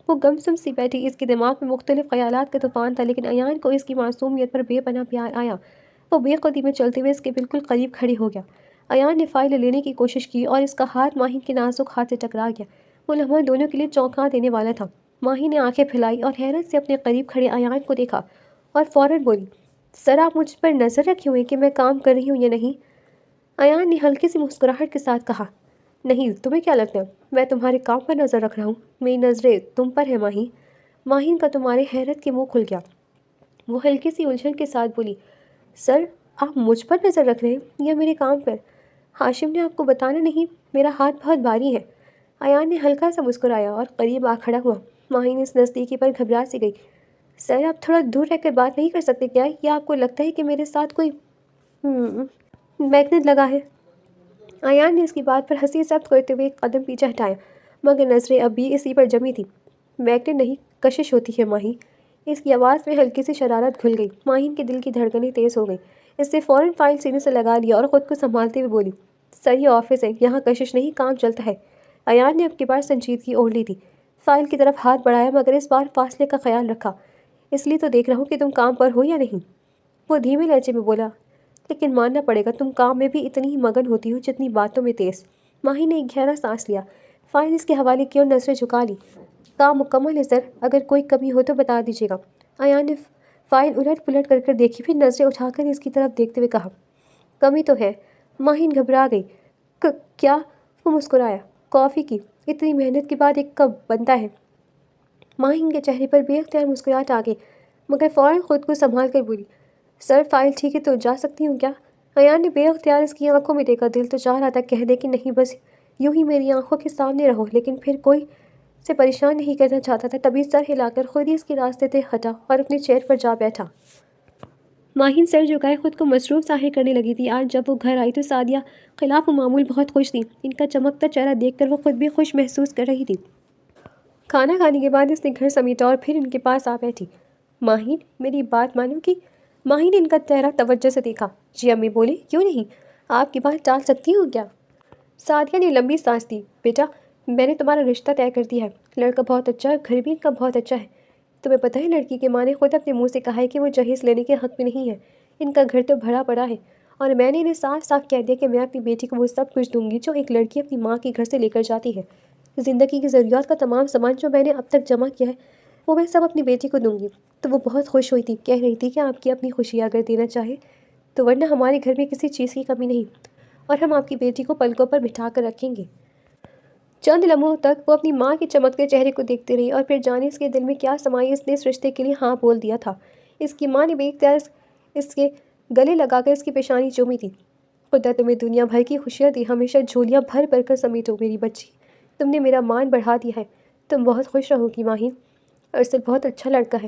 Speaker 1: وہ گمسم سی بیٹھی، اس کے دماغ میں مختلف خیالات کا طوفان تھا، لیکن ایان کو اس کی معصومیت پر بے پناہ پیار آیا۔ وہ بے خودی میں چلتے ہوئے اس کے بالکل قریب کھڑی ہو گیا۔ ایان نے فائل لینے کی کوشش کی اور اس کا ہاتھ ماہین کے نازک ہاتھ سے ٹکرا گیا۔ وہ لمحہ دونوں کے لیے چونکا دینے والا تھا۔ ماہین نے آنکھیں پھیلائی اور حیرت سے اپنے قریب کھڑے ایان کو دیکھا اور فوراً بولی، سر آپ مجھ پر نظر رکھے ہوئے کہ میں کام کر رہی ہوں یا نہیں؟ ایان نے ہلکی سی مسکراہٹ کے ساتھ کہا، نہیں، تمہیں کیا لگتا ہے میں تمہارے کام پر نظر رکھ رہا ہوں؟ میری نظریں تم پر ہیں ماہی۔ ماہین کا تمہارے حیرت کے منہ کھل گیا۔ وہ ہلکی سی الجھن کے ساتھ بولی، سر آپ مجھ پر نظر رکھ رہے ہیں یا میرے کام پر؟ ہاشم نے آپ کو بتانا نہیں، میرا ہاتھ بہت بھاری ہے۔ ایان نے ہلکا سا مسکرایا اور قریب آ کھڑا ہوا۔ ماہین اس نزدیکی پر گھبرا سی گئی۔ سر آپ تھوڑا دور رہ کر بات نہیں کر سکتے کیا؟ یا آپ کو لگتا ہے کہ میرے ساتھ کوئی میگنیٹ لگا ہے؟ ایان نے اس کی بات پر ہنسی ضبط کرتے ہوئے ایک قدم پیچھے ہٹایا، مگر نظریں اب بھی اسی پر جمی تھیں۔ میگنیٹ نہیں، کشش ہوتی ہے ماہی۔ اس کی آواز میں ہلکی سی شرارت گھل گئی۔ ماہین کے دل کی دھڑکنیں تیز ہو گئیں۔ اس نے فوراً فائل سینے سے لگا لیا اور خود کو سنبھالتے ہوئے بولی، سر یہ آفس ہے، یہاں کشش نہیں، کام چلتا ہے۔ ایان نے اب کی بار سنجیدگی اوڑھ لی تھی۔ فائل کی طرف ہاتھ بڑھایا مگر اس بار فاصلے کا خیال رکھا۔ اس لیے تو دیکھ رہا ہوں کہ تم کام پر ہو یا نہیں۔ وہ دھیمے لہجے میں بولا، لیکن ماننا پڑے گا تم کام میں بھی اتنی ہی مگن ہوتی ہو جتنی باتوں میں تیز۔ ماہی نے ایک گہرا سانس لیا، فائل اس کے حوالے کی اور نظریں جھکا لی۔ کام مکمل ہے سر، اگر کوئی کمی ہو تو بتا دیجیے گا۔ ایان نے فائل الٹ پلٹ کر دیکھی، پھر نظریں اٹھا کر اس کی طرف دیکھتے ہوئے کہا، کمی تو ہے۔ ماہین گھبرا گئی۔ کیا؟ وہ مسکرایا، کافی کی اتنی محنت کے بعد ایک کپ بنتا ہے۔ ماہین کے چہرے پر بے اختیار مسکراہٹ آ گئی، مگر فوراً خود کو سنبھال کر بولی، سر فائل ٹھیک ہے تو جا سکتی ہوں کیا؟ ایان نے بے اختیار اس کی آنکھوں میں دیکھا۔ دل تو چاہ رہا تھا کہہ دے کہ نہیں، بس یوں ہی میری آنکھوں کے سامنے رہو، لیکن پھر کوئی سے پریشان نہیں کرنا چاہتا تھا۔ تبھی سر ہلا کر خود ہی اس کے راستے سے ہٹا اور اپنے چیئر پر جا بیٹھا۔ ماہین سر جھکائے خود کو مصروف ظاہر کرنے لگی تھی۔ آج جب وہ گھر آئی تو سعدیہ خلاف معمول بہت خوش تھی۔ ان کا چمکتا چہرہ دیکھ کر وہ خود بھی خوش محسوس کر رہی تھی۔ کھانا کھانے کے بعد اس نے گھر سمیٹا اور پھر ان کے پاس آ بیٹھی۔ ماہین میری بات مانو گی؟ ماہین نے ان کا چہرہ توجہ سے دیکھا۔ جی امی بولی، کیوں نہیں، آپ کی بات ٹال سکتی ہوں کیا؟ سعدیہ نے لمبی سانس دی، بیٹا میں نے تمہارا رشتہ طے کر دیا ہے، لڑکا بہت اچھا ہے، گھر بھی ان کا بہت اچھا ہے۔ تمہیں پتہ ہے لڑکی کی ماں نے خود اپنے منہ سے کہا ہے کہ وہ جہیز لینے کے حق میں نہیں ہے، ان کا گھر تو بھرا پڑا ہے، اور میں نے انہیں صاف صاف کہہ دیا کہ میں اپنی بیٹی کو وہ سب کچھ دوں گی جو ایک لڑکی اپنی ماں کے گھر سے لے کر جاتی ہے۔ زندگی کی ضروریات کا تمام سامان جو میں نے اب تک جمع کیا ہے وہ میں سب اپنی بیٹی کو دوں گی۔ تو وہ بہت خوش ہوئی تھی، کہہ رہی تھی کہ آپ کی اپنی خوشی اگر دینا چاہے تو ورنہ ہمارے گھر میں کسی چیز کی کمی نہیں، اور ہم آپ کی بیٹی کو پلکوں پر بٹھا کر رکھیں گے۔ چند لمحوں تک وہ اپنی ماں کے چمکتے چہرے کو دیکھتی رہی، اور پھر جانے اس کے دل میں کیا سمائی اس نے اس رشتے کے لیے ہاں بول دیا تھا۔ اس کی ماں نے بے اختیار اس کے گلے لگا کر اس کی پیشانی چومی تھی۔ خدا تمہیں دنیا بھر کی خوشیاں دی، ہمیشہ جھولیاں بھر بھر کر سمیٹو میری بچی، تم نے میرا مان بڑھا دیا ہے، تم بہت خوش رہو گی ماہین، ارسل بہت اچھا لڑکا ہے۔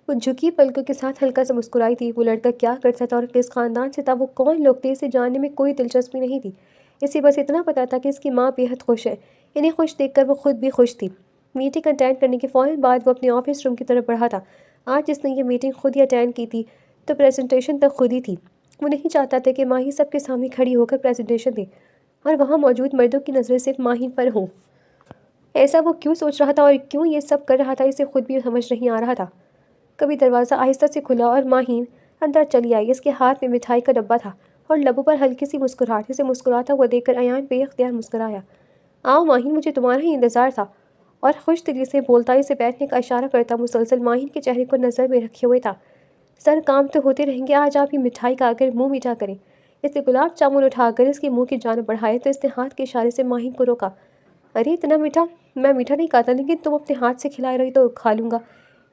Speaker 1: وہ جھکی پلکوں کے ساتھ ہلکا سا مسکرائی تھی۔ وہ لڑکا کیا کرتا تھا اور کس خاندان سے تھا، وہ کون لوگ تھے، اسے جاننے میں کوئی دلچسپی نہیں تھی۔ اسے بس اتنا پتا تھا کہ اس کی ماں بے حد خوش ہے۔ انہیں خوش دیکھ کر وہ خود بھی خوش تھی۔ میٹنگ اٹینڈ کرنے کے فوراً بعد وہ اپنے آفس روم کی طرف بڑھا تھا۔ آج اس نے یہ میٹنگ خود ہی اٹینڈ کی تھی تو پریزنٹیشن تک خود ہی تھی۔ وہ نہیں چاہتا تھا کہ ماہی سب کے سامنے کھڑی ہو کر پریزنٹیشن دے اور وہاں موجود مردوں کی نظریں صرف ماہی پر ہوں۔ ایسا وہ کیوں سوچ رہا تھا اور کیوں یہ سب کر رہا تھا، اسے خود بھی سمجھ نہیں آ رہا تھا۔ کبھی دروازہ آہستہ سے کھلا اور ماہین اندر چلی آئی۔ اس کے ہاتھ میں مٹھائی کا ڈبہ تھا اور لبوں پر ہلکی سی مسکراہٹ۔ اسے مسکراتا ہوا دیکھ کر ایان بے اختیار مسکرایا۔ آؤ ماہین، مجھے تمہارا ہی انتظار تھا، اور خوش دلی سے بولتا اسے بیٹھنے کا اشارہ کرتا مسلسل ماہین کے چہرے کو نظر میں رکھے ہوئے تھا۔ سر کام تو ہوتے رہیں گے، آج آپ کی مٹھائی کا اگر منہ میٹھا کریں۔ اس نے گلاب جامن اٹھا کر اس کے منہ کی جانب بڑھائے تو اس نے ہاتھ کے اشارے سے ماہین کو روکا۔ ارے اتنا میٹھا، میں میٹھا نہیں کھاتا، لیکن تم اپنے ہاتھ سے کھلا رہی تو کھا لوں گا،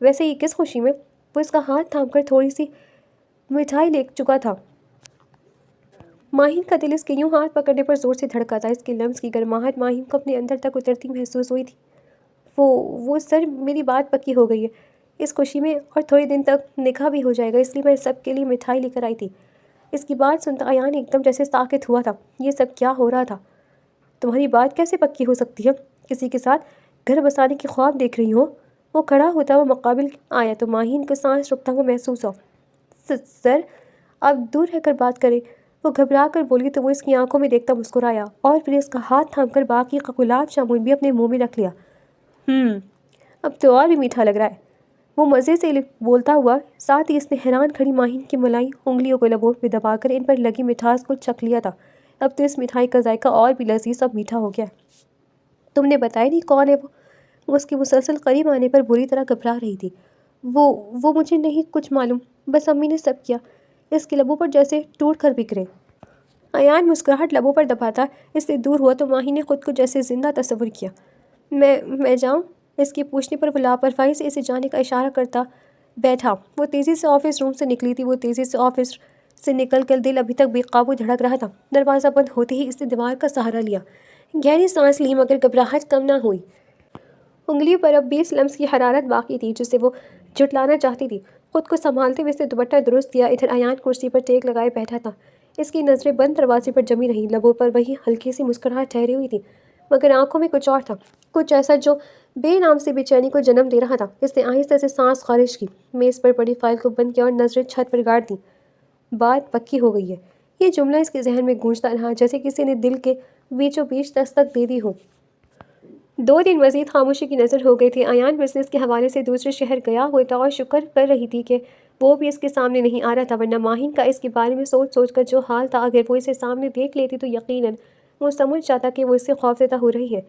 Speaker 1: ویسے یہ کس خوشی میں؟ وہ اس کا ہاتھ تھام کر تھوڑی سی مٹھائی لے چکا تھا۔ ماہین کا دل اس کے یوں ہاتھ پکڑنے پر زور سے دھڑکا تھا۔ اس کے لمس کی گرماہٹ ماہین کو اپنے اندر تک اترتی محسوس ہوئی تھی۔ وہ سر میری بات پکی ہو گئی ہے اس خوشی میں، اور تھوڑے دن تک نکاح بھی ہو جائے گا، اس لیے میں سب کے لیے مٹھائی لے کر آئی تھی۔ اس کی بات سنتا ایان ایک دم جیسے ساکت ہوا تھا۔ یہ سب کیا ہو رہا تھا؟ تمہاری بات کیسے پکی ہو سکتی ہے؟ کسی کے ساتھ گھر بسانے کی خواب دیکھ رہی ہو؟ وہ کھڑا ہوتا ہوا مقابل آیا تو ماہین کو سانس رکتا ہوا محسوس ہوا۔ سر آپ دور رہ کر بات کریں، وہ گھبرا کر بولی تو وہ اس کی آنکھوں میں دیکھتا مسکرایا اور پھر اس کا ہاتھ تھام کر باقی کا گلاب جامن بھی اپنے منہ میں رکھ لیا۔ اب تو اور بھی میٹھا لگ رہا ہے، وہ مزے سے بولتا ہوا، ساتھ ہی اس نے حیران کھڑی ماہین کی ملائی انگلیوں کو لبوں پہ دبا کر ان پر لگی مٹھاس کو چکھ لیا تھا۔ اب تو اس مٹھائی کا ذائقہ اور بھی لذیذ اور میٹھا ہو گیا۔ تم نے بتایا نہیں کون ہے وہ اس کے مسلسل قریب آنے پر بری طرح گھبرا رہی تھی۔ وہ مجھے نہیں کچھ معلوم، بس امی نے سب کیا۔ اس کے لبوں پر جیسے ٹوٹ کر بکھرے۔ ایان مسکراہٹ لبوں پر دباتا اس سے دور ہوا تو ماہی نے خود کو جیسے زندہ تصور کیا۔ میں جاؤں؟ اس کے پوچھنے پر وہ لاپرواہی سے اسے جانے کا اشارہ کرتا بیٹھا۔ وہ تیزی سے آفس روم سے نکلی تھی۔ وہ تیزی سے آفس سے نکل کر دل ابھی تک بے قابو دھڑک رہا تھا۔ دروازہ بند ہوتے ہی اس نے دیوار کا سہارا لیا، گہری سانس لی، مگر گھبراہٹ کم نہ ہوئی۔ انگلیوں پر اب 20 لمس کی حرارت باقی تھی جسے وہ جھٹلانا چاہتی تھی۔ خود کو سنبھالتے ہوئے اس نے دوپٹہ درست کیا۔ ادھر ایان کرسی پر ٹیک لگائے بیٹھا تھا۔ اس کی نظریں بند دروازے پر جمی رہیں، لبوں پر وہی ہلکی سی مسکراہٹ ٹھہری ہوئی تھی، مگر آنکھوں میں کچھ اور تھا، کچھ ایسا جو بے نام سے بے چینی کو جنم دے رہا تھا۔ اس نے آہستہ سے سانس خارج کی، میز پر پڑی فائل کو بند کیا اور نظریں چھت پر گاڑ دیں۔ بات پکی ہو گئی ہے، یہ جملہ اس کے ذہن میں گونجتا رہا جیسے کسی نے دل کے بیچوں بیچ دستک دے دی ہو۔ 2 دن مزید خاموشی کی نظر ہو گئی تھی۔ ایان بزنس کے حوالے سے دوسرے شہر گیا ہوا تھا اور شکر کر رہی تھی کہ وہ بھی اس کے سامنے نہیں آ رہا تھا، ورنہ ماہین کا اس کے بارے میں سوچ سوچ کر جو حال تھا، اگر وہ اسے سامنے دیکھ لیتی تو یقیناً وہ سمجھ جاتا کہ وہ اس سے خوفزدہ ہو رہی ہے۔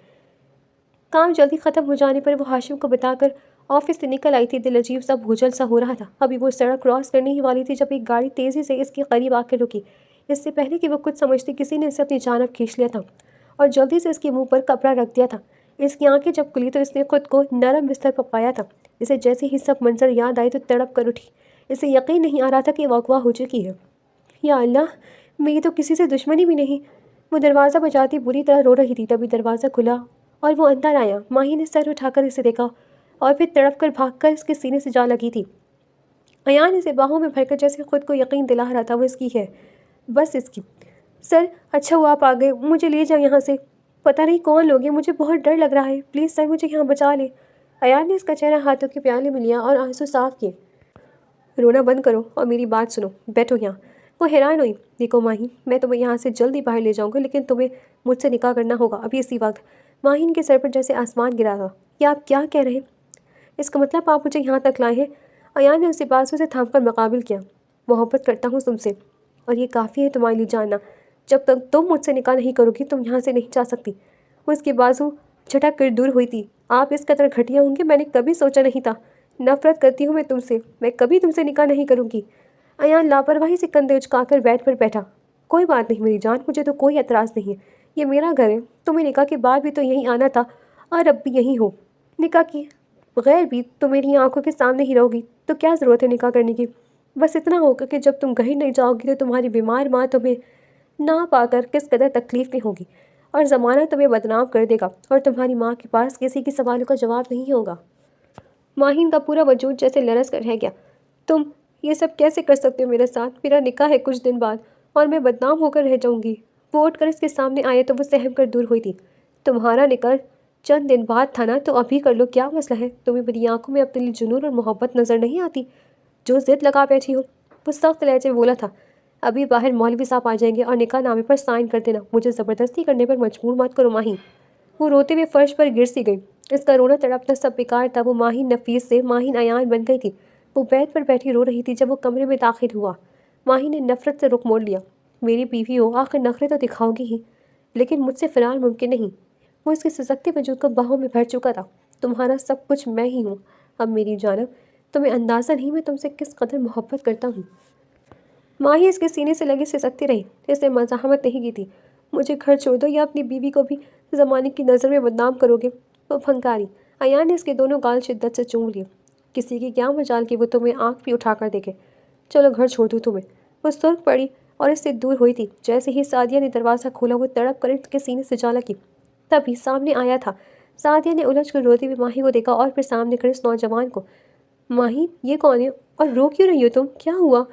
Speaker 1: کام جلدی ختم ہو جانے پر وہ ہاشم کو بتا کر آفس سے نکل آئی تھی۔ دل عجیب سا بھوچل سا ہو رہا تھا۔ ابھی وہ سڑک کراس کرنے ہی والی تھی جب ایک گاڑی تیزی سے اس کے قریب آ کر رکی۔ اس سے پہلے کہ وہ کچھ سمجھتی کسی نے اسے اپنی جانب کھینچ لیا تھا اور جلدی سے اس کے منہ پر کپڑا رکھ دیا تھا۔ اس کی آنکھیں جب کھلی تو اس نے خود کو نرم بستر پر پایا تھا۔ اسے جیسے ہی سب منظر یاد آئے تو تڑپ کر اٹھی۔ اسے یقین نہیں آ رہا تھا کہ وہ اغوا ہو چکی ہے۔ یا اللہ، میری تو کسی سے دشمنی بھی نہیں۔ وہ دروازہ بجاتی بری طرح رو رہی تھی، تبھی دروازہ کھلا اور وہ اندر آیا۔ ماہی نے سر اٹھا کر اسے دیکھا اور پھر تڑپ کر بھاگ کر اس کے سینے سے جا لگی تھی۔ ایان اسے باہوں میں بھر کر جیسے خود کو یقین دلا رہا تھا وہ اس کی ہے، بس اس کی۔ سر اچھا ہوا آپ آ گئے، مجھے لے جائیں یہاں سے، پتہ نہیں کون لوگ ہیں، مجھے بہت ڈر لگ رہا ہے، پلیز سر مجھے یہاں بچا لیں۔ ایان نے اس کا چہرہ ہاتھوں کے پیالے میں لیا اور آنسو صاف کیے۔ رونا بند کرو اور میری بات سنو، بیٹھو یہاں۔ وہ حیران ہوئی۔ دیکھو ماہی، میں تمہیں یہاں سے جلدی باہر لے جاؤں گا، لیکن تمہیں مجھ سے نکاح کرنا ہوگا ابھی اسی وقت۔ ماہین کے سر پر جیسے آسمان گرا تھا۔ یہ آپ کیا کہہ رہے ہیں؟ اس کا مطلب آپ مجھے یہاں تک لائے ہیں؟ ایان نے اسے بازو سے تھام کر مقابل کیا۔ محبت کرتا ہوں تم سے، اور یہ کافی ہے تمہارے لیے جاننا، جب تک تم مجھ سے نکاح نہیں کرو گی تم یہاں سے نہیں جا سکتی۔ وہ اس کے بازو جھٹک کر دور ہوئی تھی۔ آپ اس قدر گھٹیا ہوں گے میں نے کبھی سوچا نہیں تھا۔ نفرت کرتی ہوں میں تم سے، میں کبھی تم سے نکاح نہیں کروں گی۔ ایان لاپرواہی سے کندھے اچکا کر بیڈ پر بیٹھا۔ کوئی بات نہیں میری جان، مجھے تو کوئی اعتراض نہیں ہے، یہ میرا گھر ہے، تمہیں نکاح کے بعد بھی تو یہیں آنا تھا اور اب بھی یہیں ہو۔ نکاح کی بغیر بھی تو میری آنکھوں کے سامنے ہی رہو گی، تو کیا ضرورت ہے نکاح کرنے کی؟ بس اتنا ہوگا کہ جب تم کہیں نہیں جاؤ گی تو تمہاری بیمار ماں تمہیں نہ پا کر کس قدر تکلیف میں ہوگی، اور زمانہ تمہیں بدنام کر دے گا، اور تمہاری ماں کے پاس کسی کے سوالوں کا جواب نہیں ہوگا۔ ماہین کا پورا وجود جیسے لرز کر رہ گیا۔ تم یہ سب کیسے کر سکتے ہو میرے ساتھ؟ میرا نکاح ہے کچھ دن بعد اور میں بدنام ہو کر رہ جاؤں گی۔ وہ اٹھ کر اس کے سامنے آئے تو وہ سہم کر دور ہوئی تھی۔ تمہارا نکاح چند دن بعد تھا نا، تو ابھی کر لو، کیا مسئلہ ہے؟ تمہیں میری آنکھوں میں اپنے لیے جنون اور محبت نظر نہیں آتی جو ضد لگا بیٹھی ہو؟ وہ سخت لہجے میں بولا تھا۔ ابھی باہر مولوی صاحب آ جائیں گے اور نکاح نامے پر سائن کر دینا، مجھے زبردستی کرنے پر مجبور مت کرو ماہین۔ وہ روتے ہوئے فرش پر گر سی گئی۔ اس کا رونا تڑپنا سب بیکار تھا۔ وہ ماہین نفیس سے ماہین ایان بن گئی تھی۔ وہ بیڈ پر بیٹھی رو رہی تھی جب وہ کمرے میں داخل ہوا۔ ماہین نے نفرت سے رخ موڑ لیا۔ میری بیوی ہو، آخر نخرے تو دکھاؤ گی ہی، لیکن مجھ سے فرار ممکن نہیں۔ وہ اس کے سسکتے وجود کو باہوں میں بھر چکا تھا۔ تمہارا سب کچھ میں ہی ہوں اب میری جانب، تمہیں اندازہ نہیں میں تم سے کس قدر محبت کرتا ہوں۔ ماہی اس کے سینے سے لگی سسکتی رہی۔ اس نے مزاحمت نہیں کی تھی۔ مجھے گھر چھوڑ دو یا اپنی بیوی کو بھی زمانے کی نظر میں بدنام کرو گے۔ وہ پھنکاری۔ ایان نے اس کے دونوں گال شدت سے چوم لیے۔ کسی کی کیا مجال کہ وہ تمہیں آنکھ بھی اٹھا کر دیکھے۔ چلو گھر چھوڑ دوں تمہیں۔ وہ سرخ پڑی اور اس سے دور ہوئی تھی۔ جیسے ہی سعدیہ نے دروازہ کھولا وہ تڑپ کر اس کے سینے سے جا لگی۔ تبھی سامنے آیا تھا۔ سعدیہ نے الجھ کر روتی ہوئی ماہی کو دیکھا اور پھر سامنے کھڑے اس نوجوان کو۔ ماہی یہ کون ہے اور رو کیوں رہی ہو تم؟ کیا ہوا؟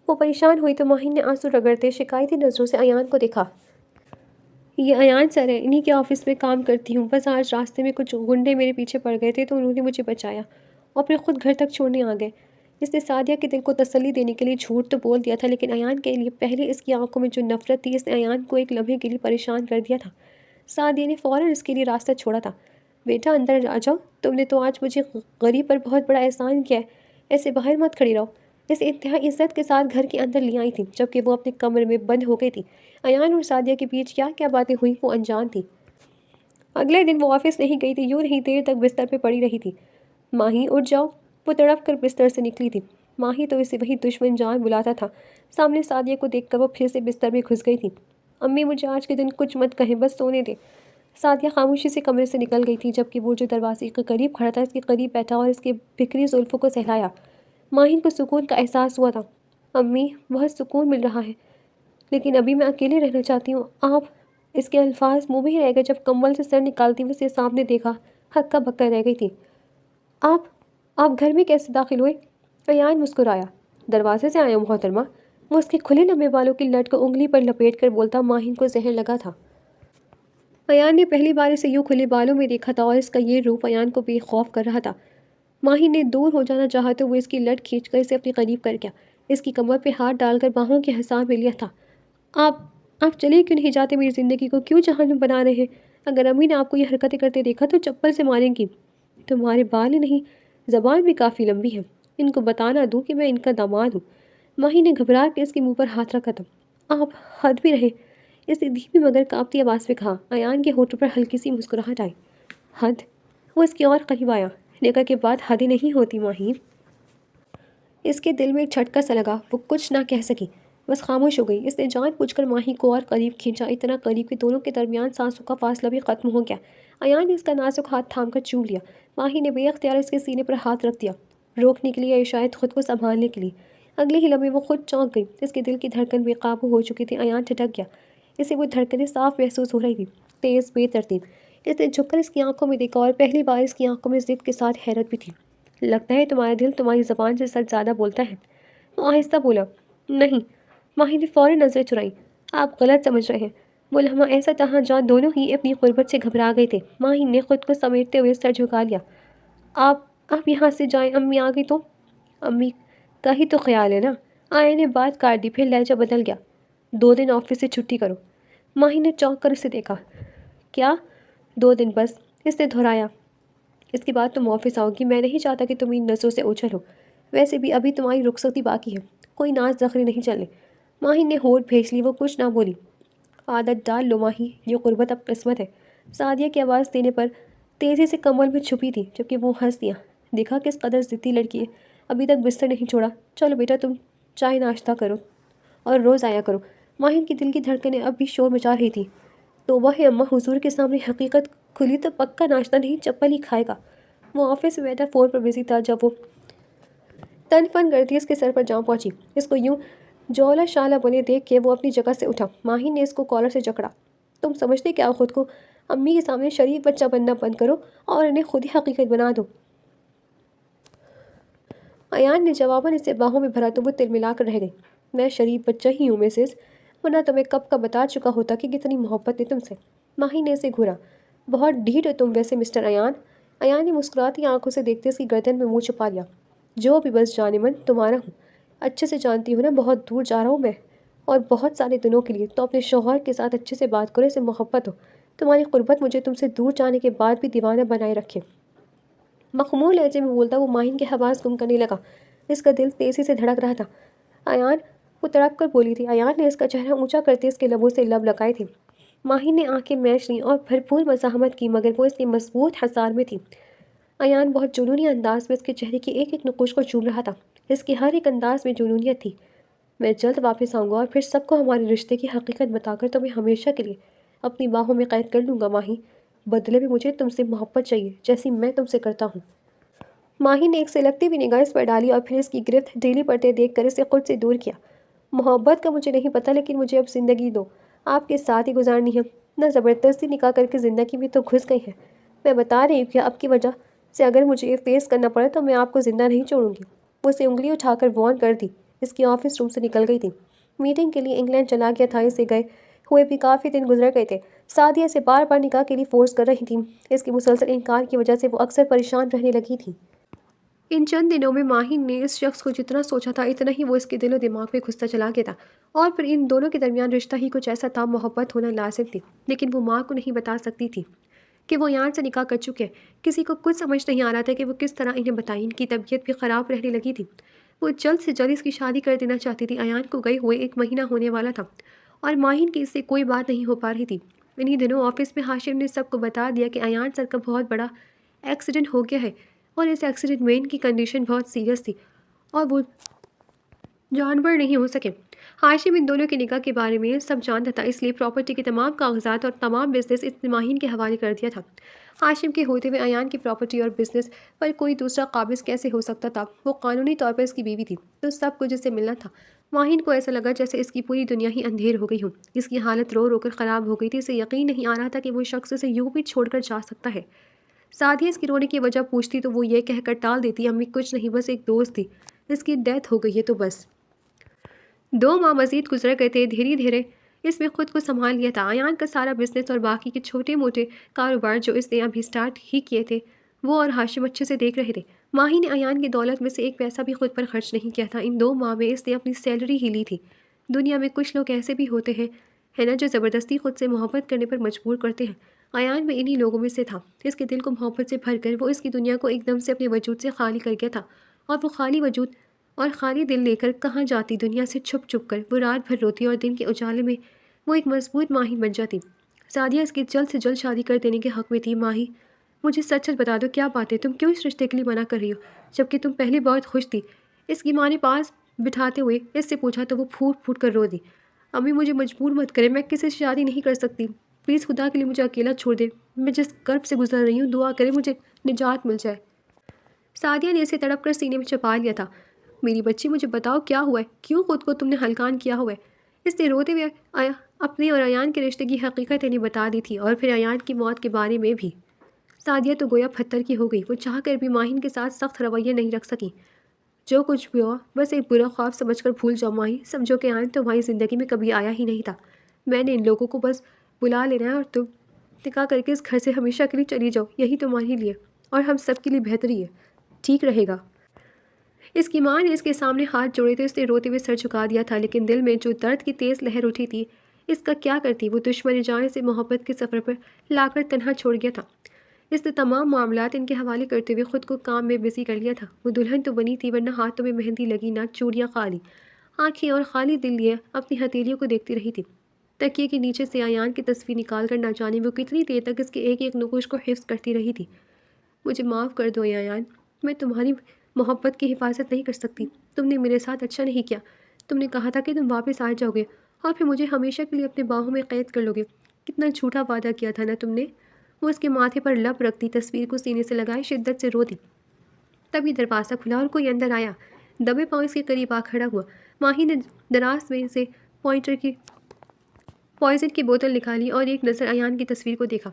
Speaker 1: وہ پریشان ہوئی تو ماہی نے آنسو رگڑتے شکایتی نظروں سے ایان کو دیکھا۔ یہ ایان سر ہے، انہی کے آفس میں کام کرتی ہوں۔ بس آج راستے میں کچھ گنڈے میرے پیچھے پڑ گئے تھے تو انہوں نے مجھے بچایا اور پھر خود گھر تک چھوڑنے آ گئے۔ اس نے سعدیہ کے دل کو تسلی دینے کے لیے جھوٹ تو بول دیا تھا، لیکن ایان کے لیے پہلے اس کی آنکھوں میں جو نفرت تھی اس نے ایان کو ایک لمحے کے لیے پریشان کر دیا تھا۔ سعدیہ نے فوراً اس کے لیے راستہ چھوڑا تھا۔ بیٹا اندر آ جاؤ، تم نے تو آج مجھے غریب پر بہت بڑا احسان کیا ہے، ایسے باہر مت کھڑی رہو۔ اس انتہائی عزت کے ساتھ گھر کے اندر لے آئی تھی جبکہ وہ اپنے کمرے میں بند ہو گئی تھی۔ ایان اور سعدیہ کے بیچ کیا کیا باتیں ہوئی وہ انجان تھی۔ اگلے دن وہ آفس نہیں گئی تھی، یوں نہیں دیر تک بستر پہ پڑی رہی تھی۔ ماہی اٹھ جاؤ، وہ تڑپ کر بستر سے نکلی تھی۔ ماہی تو اسے وہی دشمن جان بلاتا تھا۔ سامنے سعدیہ کو دیکھ کر وہ پھر سے بستر میں گھس گئی تھی۔ امی مجھے آج کے دن کچھ مت کہیں، بس سونے دے۔ سعدیہ خاموشی سے کمرے سے نکل گئی تھی جبکہ وہ جو دروازے کے قریب کھڑا تھا اس کے قریب بیٹھا اور اس کے بکھری زلفوں کو سہلایا۔ ماہین کو سکون کا احساس ہوا تھا۔ امی بہت سکون مل رہا ہے، لیکن ابھی میں اکیلے رہنا چاہتی ہوں۔ آپ، اس کے الفاظ منہ میں ہی رہ گئے جب کمبل سے سر نکالتی ہوئے اسے سامنے دیکھا۔ ہکا بکا رہ گئی تھی۔ آپ گھر میں کیسے داخل ہوئے؟ ایان مسکرایا۔ دروازے سے آیا ہوں محترمہ۔ وہ اس کے کھلے لمبے بالوں کی لٹ کو انگلی پر لپیٹ کر بولتا۔ ماہین کو زہر لگا تھا۔ ایان نے پہلی بار اسے یوں کھلے بالوں میں دیکھا تھا اور اس کا یہ روپ ایان کو بے خوف کر رہا تھا۔ ماہین نے دور ہو جانا چاہا تو وہ اس کی لٹ کھینچ کر اسے اپنے قریب کر گیا، اس کی کمر پہ ہاتھ ڈال کر باہوں کے حصار میں لیا تھا۔ آپ چلے کیوں نہیں جاتے؟ میری زندگی کو کیوں جہنم بنا رہے ہیں؟ اگر امی نے آپ کو یہ حرکتیں کرتے دیکھا تو چپل سے ماریں گی۔ تمہارے بال ہی نہیں، زبان بھی کافی لمبی ہے، ان کو بتانا دوں کہ میں ان کا داماد ہوں۔ ماہی نے گھبرا کے اس کے منہ پر ہاتھ رکھا تھا۔ آپ حد بھی رہے، اس نے دھیمی مگر کانپتی آواز میں کہا۔ ایان کے ہونٹوں پر ہلکی سی مسکراہٹ آئی۔ حد؟ وہ اس کی اور قریب آیا۔ نکاح کے بعد حدیں نہیں ہوتی ماہی۔ اس کے دل میں ایک جھٹکا سا لگا۔ وہ کچھ نہ کہہ سکی، بس خاموش ہو گئی۔ اس نے جان بوجھ کر ماہی کو اور قریب کھینچا، اتنا قریب کہ دونوں کے درمیان سانسوں کا فاصلہ بھی ختم ہو گیا۔ ایان نے اس کا نازک ہاتھ تھام کر چوم لیا۔ ماہی نے بے اختیار اس کے سینے پر ہاتھ رکھ دیا، روکنے کے لیے یا شاید خود کو سنبھالنے کے لیے۔ اگلے ہی لمحے وہ خود چونک گئی۔ اس کے دل کی دھڑکن بے قابو ہو چکی تھی۔ ایان ٹھٹک گیا۔ اسے وہ دھڑکنیں صاف محسوس ہو رہی تھی، تیز، بے ترتیب۔ اس نے جھک کر اس کی آنکھوں میں دیکھا اور پہلی بار اس کی آنکھوں میں ضد کے ساتھ حیرت بھی تھی۔ لگتا ہے تمہارا دل تمہاری زبان سے سچ زیادہ بولتا ہے، وہ آہستہ بولا۔ نہیں، ماہی نے فوراً نظریں چرائیں۔ آپ غلط سمجھ رہے ہیں۔ وہ لمحہ ایسا تھا جہاں دونوں ہی اپنی غربت سے گھبرا گئے تھے۔ ماہی نے خود کو سمیٹتے ہوئے سر جھکا لیا۔ آپ یہاں سے جائیں، امی آ گئی تو؟ امی کا ہی تو خیال ہے نا؟ آئے نے بات کاٹ دی، پھر لہجہ بدل گیا۔ 2 دن آفس سے چھٹی کرو۔ ماہی نے چونک کر اسے دیکھا۔ کیا 2 دن بس؟ اس نے دہرایا۔ اس کے بعد تم آفس آؤ گی، میں نہیں چاہتا کہ تم ان نظروں سے اوجھل ہو۔ ویسے بھی ابھی تمہاری رخصتی باقی ہے، کوئی ناز نخرے نہیں چلنے۔ ماہی نے ہونٹ بھینچ لی، وہ کچھ نہ بولی۔ عادت ڈال لو ماہی، یہ غربت اب قسمت ہے۔ سعدیہ کی آواز دینے پر تیزی سے کمبل میں چھپی تھی جبکہ وہ ہنس دیا۔ دیکھا کس قدر ضدی لڑکی ہے، ابھی تک بستر نہیں چھوڑا۔ چلو بیٹا تم چائے ناشتہ کرو اور روز آیا کرو۔ ماہین کی دل کی دھڑکنیں اب بھی شور مچا رہی تھی۔ توبہ ہے اماں، حضور کے سامنے حقیقت کھلی تو پکا ناشتہ نہیں چپل ہی کھائے گا۔ وہ آفس میں بیٹھا فون پر بزی تھا جب وہ تن فن کرتی اس کے سر پر جا پہنچی۔ اس کو یوں جولا شالا بنے دیکھ کے وہ اپنی جگہ سے اٹھا۔ ماہین نے اس کو کالر سے جکڑا۔ تم سمجھتے کیا ہو خود کو؟ امی کے سامنے شریف بچہ بننا بند کرو اور انہیں خود ہی حقیقت بنا دو۔ ایان نے جواباً اسے باہوں میں بھرا تو وہ تلملا کر رہ گئی۔ میں شریف بچہ ہی ہوں مسز، ورنہ تمہیں کب کا بتا چکا ہوتا کہ کتنی محبت ہے تم سے۔ ماہین نے اسے گھورا۔ بہت ڈھیٹ ہو تم ویسے مسٹر ایان۔ ایان نے مسکراتی آنکھوں سے دیکھتے اس کی گردن میں منہ چھپا لیا۔ جو بھی بس جانے من تمہارا ہوں، اچھے سے جانتی ہوں نا بہت دور جا رہا ہوں میں، اور بہت سارے دنوں کے لیے، تو اپنے شوہر کے ساتھ اچھے سے بات کرو، اسے محبت ہو۔ تمہاری قربت مجھے تم سے دور جانے کے بعد بھی دیوانہ بنائے رکھے۔ مخمور لہجے میں بولتا وہ ماہین کے حواس گم کرنے لگا۔ اس کا دل تیزی سے دھڑک رہا تھا۔ ایان، وہ تڑپ کر بولی تھی۔ ایان نے اس کا چہرہ اونچا کرتے اس کے لبوں سے لب لگائے تھے۔ ماہین نے آنکھیں میچ لیں اور بھرپور مزاحمت کی، مگر وہ اس کے مضبوط حصار میں تھی۔ ایان بہت جنونی انداز میں اس کے چہرے کی ایک ایک نقوش کو چوم رہا تھا۔ اس کے ہر ایک انداز میں جنونیت تھی۔ میں جلد واپس آؤں گا اور پھر سب کو ہمارے رشتے کی حقیقت بتا کر تمہیں ہمیشہ کے لیے اپنی باہوں میں قید کر لوں گا ماہی۔ بدلے میں مجھے تم سے محبت چاہیے، جیسی میں تم سے کرتا ہوں۔ ماہین نے ایک سلگتی بھی نگاہ اس پر ڈالی اور پھر اس کی گرفت ڈھیلی پڑتے دیکھ کر اسے خود سے دور کیا۔ محبت کا مجھے نہیں پتہ، لیکن مجھے اب زندگی دو، آپ کے ساتھ ہی گزارنی ہے۔ نہ زبردستی نکاح کر کے زندگی بھی تو گھس گئی ہے۔ میں بتا رہی ہوں کہ اب کی وجہ سے اگر مجھے یہ فیس کرنا پڑے تو میں آپ کو زندہ نہیں چھوڑوں گی۔ وہ اسے انگلی اٹھا کر وارن کر دی۔ اس کی آفس روم سے نکل گئی تھی۔ میٹنگ کے لیے انگلینڈ چلا گیا تھا، اسے گئے ہوئے بھی کافی دن گزر گئے تھے۔ سعدیہ اسے بار بار نکاح کے لیے فورس کر رہی تھیں۔ اس کے مسلسل انکار کی وجہ سے وہ اکثر پریشان رہنے لگی تھی۔ ان چند دنوں میں ماہین نے اس شخص کو جتنا سوچا تھا اتنا ہی وہ اس کے دل و دماغ میں گھستا چلا گیا تھا، اور پھر ان دونوں کے درمیان رشتہ ہی کچھ ایسا تھا، محبت ہونا لازم تھی، لیکن وہ ماں کو نہیں بتا سکتی تھی کہ وہ ایان سے نکاح کر چکے۔ کسی کو کچھ سمجھ نہیں آ رہا تھا کہ وہ کس طرح انہیں بتائیں۔ ان کی طبیعت بھی خراب رہنے لگی تھی۔ وہ جلد سے جلد اس کی شادی کر دینا چاہتی تھی۔ ایان کو گئے ہوئے 1 مہینہ ہونے والا تھا اور ماہین کی اس سے کوئی بات نہیں ہو پا رہی تھی۔ انہی دنوں آفس میں ہاشم نے سب کو بتا دیا کہ ایان سر کا بہت بڑا ایکسیڈنٹ ہو گیا ہے، اور اس ایکسیڈنٹ میں ان کی کنڈیشن بہت سیریس تھی اور وہ جانور نہیں ہو سکے۔ ہاشم ان دونوں کے نکاح کے بارے میں سب جانتا تھا، اس لیے پراپرٹی کے تمام کاغذات اور تمام بزنس اس نے ماہین کے حوالے کر دیا تھا۔ ہاشم کے ہوتے ہوئے ایان کی پراپرٹی اور بزنس پر کوئی دوسرا قابض کیسے ہو سکتا تھا؟ وہ قانونی طور پر اس کی بیوی تھی، تو سب کچھ اس سے ملنا تھا۔ ماہین کو ایسا لگا جیسے اس کی پوری دنیا ہی اندھیر ہو گئی ہو۔ اس کی حالت رو رو کر خراب ہو گئی تھی۔ اسے یقین نہیں آ رہا تھا کہ وہ شخص اسے یوں بھی چھوڑ کر جا سکتا ہے۔ سعدیہ اس کی رونے کی وجہ پوچھتی تو وہ یہ کہہ کر ٹال دیتی، امی کچھ نہیں، بس ایک دوست تھی، اس کی ڈیتھ ہو گئی ہے تو بس۔ 2 ماہ مزید گزر گئے تھے۔ دھیرے دھیرے اس میں خود کو سنبھال لیا تھا۔ ایان کا سارا بزنس اور باقی کے چھوٹے موٹے کاروبار جو اس نے ابھی سٹارٹ ہی کیے تھے، وہ اور ہاشم اچھے سے دیکھ رہے تھے۔ ماہی نے ایان کی دولت میں سے ایک پیسہ بھی خود پر خرچ نہیں کیا تھا۔ ان 2 ماہ میں اس نے اپنی سیلری ہی لی تھی۔ دنیا میں کچھ لوگ ایسے بھی ہوتے ہیں، ہے نا، جو زبردستی خود سے محبت کرنے پر مجبور کرتے ہیں۔ ایان بھی انہی لوگوں میں سے تھا۔ اس کے دل کو محبت سے بھر کر وہ اس کی دنیا کو ایک دم سے اپنے وجود سے خالی کر گیا تھا، اور وہ خالی وجود اور خالی دل لے کر کہاں جاتی، دنیا سے چھپ چھپ کر۔ وہ رات بھر روتی اور دن کے اجالے میں وہ ایک مضبوط ماہین بن جاتی۔ سعدیہ اس کی جلد سے جلد شادی کر دینے کے حق میں تھی۔ ماہی، مجھے سچ سچ بتا دو، کیا بات ہے، تم کیوں اس رشتے کے لیے منع کر رہی ہو، جبکہ تم پہلے بہت خوش تھی؟ اس کی ماں نے پاس بٹھاتے ہوئے اس سے پوچھا تو وہ پھوٹ پھوٹ کر رو دی۔ امی مجھے مجبور مت کرے، میں کسی سے شادی نہیں کر سکتی، پلیز خدا کے لیے مجھے اکیلا چھوڑ دے، میں جس کرب سے گزر رہی ہوں دعا کرے مجھے نجات مل جائے۔ سعدیہ نے اسے تڑپ کر سینے میں چھپا لیا تھا۔ میری بچی مجھے بتاؤ کیا ہوا ہے، کیوں خود کو تم نے ہلکان کیا ہوا ہے؟ اس نے روتے ہوئے اپنے اور ایان کے رشتے کی حقیقت انہیں بتا دی تھی، اور پھر ایان کی موت کے بارے میں بھی۔ سعدیہ تو گویا پتھر کی ہو گئی۔ وہ چاہ کر بھی ماہین کے ساتھ سخت رویہ نہیں رکھ سکی۔ جو کچھ بھی ہوا بس ایک برا خواب سمجھ کر بھول جاؤ ماہی، سمجھو کہ ایان تمہاری زندگی میں کبھی آیا ہی نہیں تھا۔ میں نے ان لوگوں کو بس بلا لینا ہے اور تم نکاح کر کے اس گھر سے ہمیشہ کے لیے چلی جاؤ، یہی تمہارے لیے اور ہم سب کے لیے بہتری ہے، ٹھیک رہے گا؟ اس کی ماں نے اس کے سامنے ہاتھ جوڑے تھے۔ اس نے روتے ہوئے سر جھکا دیا تھا، لیکن دل میں جو درد کی تیز لہر اٹھی تھی، اس کا کیا کرتی؟ وہ دشمن جان سے محبت کے سفر پر لا کر تنہا چھوڑ گیا تھا۔ اس نے تمام معاملات ان کے حوالے کرتے ہوئے خود کو کام میں بزی کر لیا تھا۔ وہ دلہن تو بنی تھی، ورنہ ہاتھوں میں مہندی لگی نہ چوڑیاں، خالی آنکھیں اور خالی دل لیے اپنی ہتھیلیوں کو دیکھتی رہی تھی۔ تکیے کے نیچے سے ایان کی تصویر نکال کر نہ جانے وہ کتنی دیر تک اس کے ایک ایک نقوش کو حفظ کرتی رہی تھی۔ مجھے معاف کر دو ایان، میں تمہاری محبت کی حفاظت نہیں کر سکتی. تم نے میرے ساتھ اچھا نہیں کیا. تم نے کہا تھا کہ تم واپس آ جاؤ گے اور پھر مجھے ہمیشہ کے لیے اپنے باہوں میں قید کر لو گے. کتنا جھوٹا وعدہ کیا تھا نا تم نے. وہ اس کے ماتھے پر لب رکھتی تصویر کو سینے سے لگائے شدت سے رو دی. تبھی دروازہ کھلا اور کوئی اندر آیا. دبے پاؤں اس کے قریب آ کھڑا ہوا. ماہی نے دراز میں سے پوائزن کی بوتل نکالی اور ایک نظر ایان کی تصویر کو دیکھا.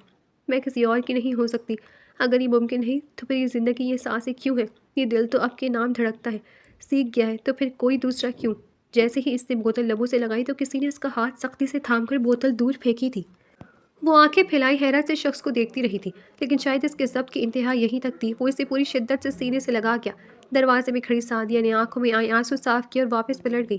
Speaker 1: میں کسی اور کی نہیں ہو سکتی. اگر یہ ممکن نہیں تو پھر یہ زندگی یہ سانسیں کیوں ہے؟ یہ دل تو اب کے نام دھڑکتا ہے. سیکھ گیا ہے تو پھر کوئی دوسرا کیوں؟ جیسے ہی اس نے بوتل لبوں سے لگائی تو کسی نے اس کا ہاتھ سختی سے تھام کر بوتل دور پھینکی تھی. وہ آنکھیں پھیلائی حیرت سے شخص کو دیکھتی رہی تھی، لیکن شاید اس کے ضبط کی انتہا یہیں تک تھی. وہ اسے پوری شدت سے سینے سے لگا گیا. دروازے میں کھڑی سعدیہ نے آنکھوں میں آئے آنسو صاف کیے اور واپس پلٹ گئی.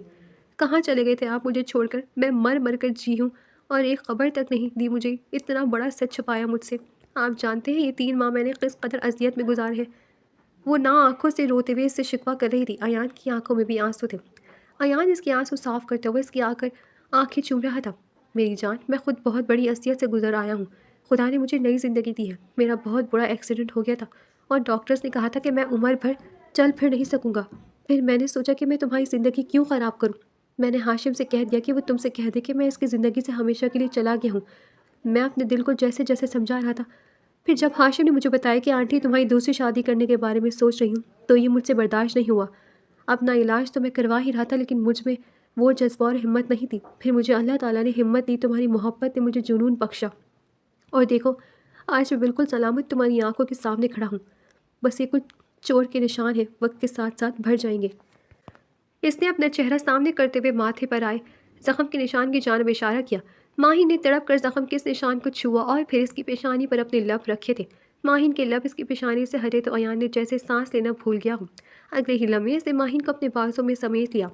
Speaker 1: کہاں چلے گئے تھے آپ مجھے چھوڑ کر؟ میں مر مر کر جی ہوں اور ایک خبر تک نہیں دی مجھے. اتنا بڑا سچ چھپایا مجھ سے. آپ جانتے ہیں یہ 3 ماہ میں نے کس قدر اذیت میں گزارے ہیں. وہ نہ آنکھوں سے روتے ہوئے اس سے شکوہ کر رہی تھی. ایان کی آنکھوں میں بھی آنسو تھے. ایان اس کے آنسو صاف کرتے ہوئے اس کی آنکھیں چوم رہا تھا. میری جان، میں خود بہت بڑی اذیت سے گزر آیا ہوں. خدا نے مجھے نئی زندگی دی ہے. میرا بہت بڑا ایکسیڈنٹ ہو گیا تھا اور ڈاکٹرز نے کہا تھا کہ میں عمر بھر چل پھر نہیں سکوں گا. پھر میں نے سوچا کہ میں تمہاری زندگی کیوں خراب کروں. میں نے ہاشم سے کہہ دیا کہ وہ تم سے کہہ دے کہ میں اس کی زندگی سے ہمیشہ کے لیے چلا گیا ہوں. میں اپنے دل کو جیسے جیسے سمجھا رہا تھا. پھر جب ہاشم نے مجھے بتایا کہ آنٹی تمہاری دوسری شادی کرنے کے بارے میں سوچ رہی ہوں تو یہ مجھ سے برداشت نہیں ہوا. اپنا علاج تو میں کروا ہی رہا تھا لیکن مجھ میں وہ جذبہ اور ہمت نہیں تھی. پھر مجھے اللہ تعالیٰ نے ہمت دی. تمہاری محبت نے مجھے جنون بخشا اور دیکھو آج میں بالکل سلامت تمہاری آنکھوں کے سامنے کھڑا ہوں. بس یہ کچھ چور کے نشان ہیں، وقت کے ساتھ ساتھ بھر جائیں گے. اس نے اپنا چہرہ سامنے کرتے ہوئے ماتھے پر آئے زخم کے نشان کی جانب اشارہ کیا. ماہین نے تڑپ کر زخم کے اس نشان کو چھوا اور پھر اس کی پیشانی پر اپنے لب رکھے تھے. ماہین کے لب اس کی پیشانی سے ہٹے تو ایان نے جیسے سانس لینا بھول گیا ہوں. اگلے ہی لمحے اس نے ماہین کو اپنے بازوں میں سمیٹ لیا.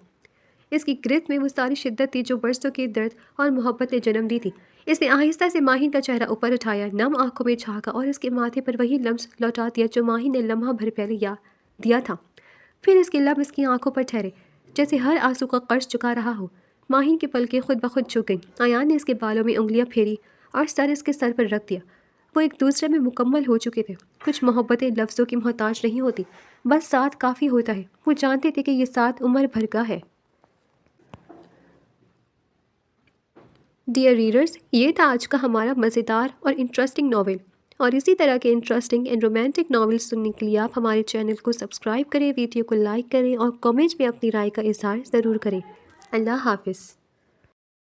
Speaker 1: اس کی گرفت میں وہ ساری شدت تھی جو برسوں کے درد اور محبت نے جنم دی تھی. اس نے آہستہ سے ماہین کا چہرہ اوپر اٹھایا، نم آنکھوں میں جھانکا اور اس کے ماتھے پر وہی لمس لوٹا دیا جو ماہین نے لمحہ بھر پہلے دیا تھا. پھر اس کے لب اس کی آنکھوں پر ٹھہرے جیسے ہر آنسو کا قرض چکا رہا ہو. ماہین کی پلکیں خود بخود جھک گئیں. ایان نے اس کے بالوں میں انگلیاں پھیری اور سر اس کے سر پر رکھ دیا. وہ ایک دوسرے میں مکمل ہو چکے تھے. کچھ محبتیں لفظوں کی محتاج نہیں ہوتی، بس ساتھ کافی ہوتا ہے. وہ جانتے تھے کہ یہ ساتھ عمر بھر کا ہے. ڈیئر ریڈرز، یہ تھا آج کا ہمارا مزیدار اور انٹرسٹنگ ناول. اور اسی طرح کے انٹرسٹنگ اینڈ رومانٹک ناولز سننے کے لیے آپ ہمارے چینل کو سبسکرائب کریں، ویڈیو کو لائک کریں اور کامنٹ میں اپنی رائے کا اظہار ضرور کریں. اللہ حافظ.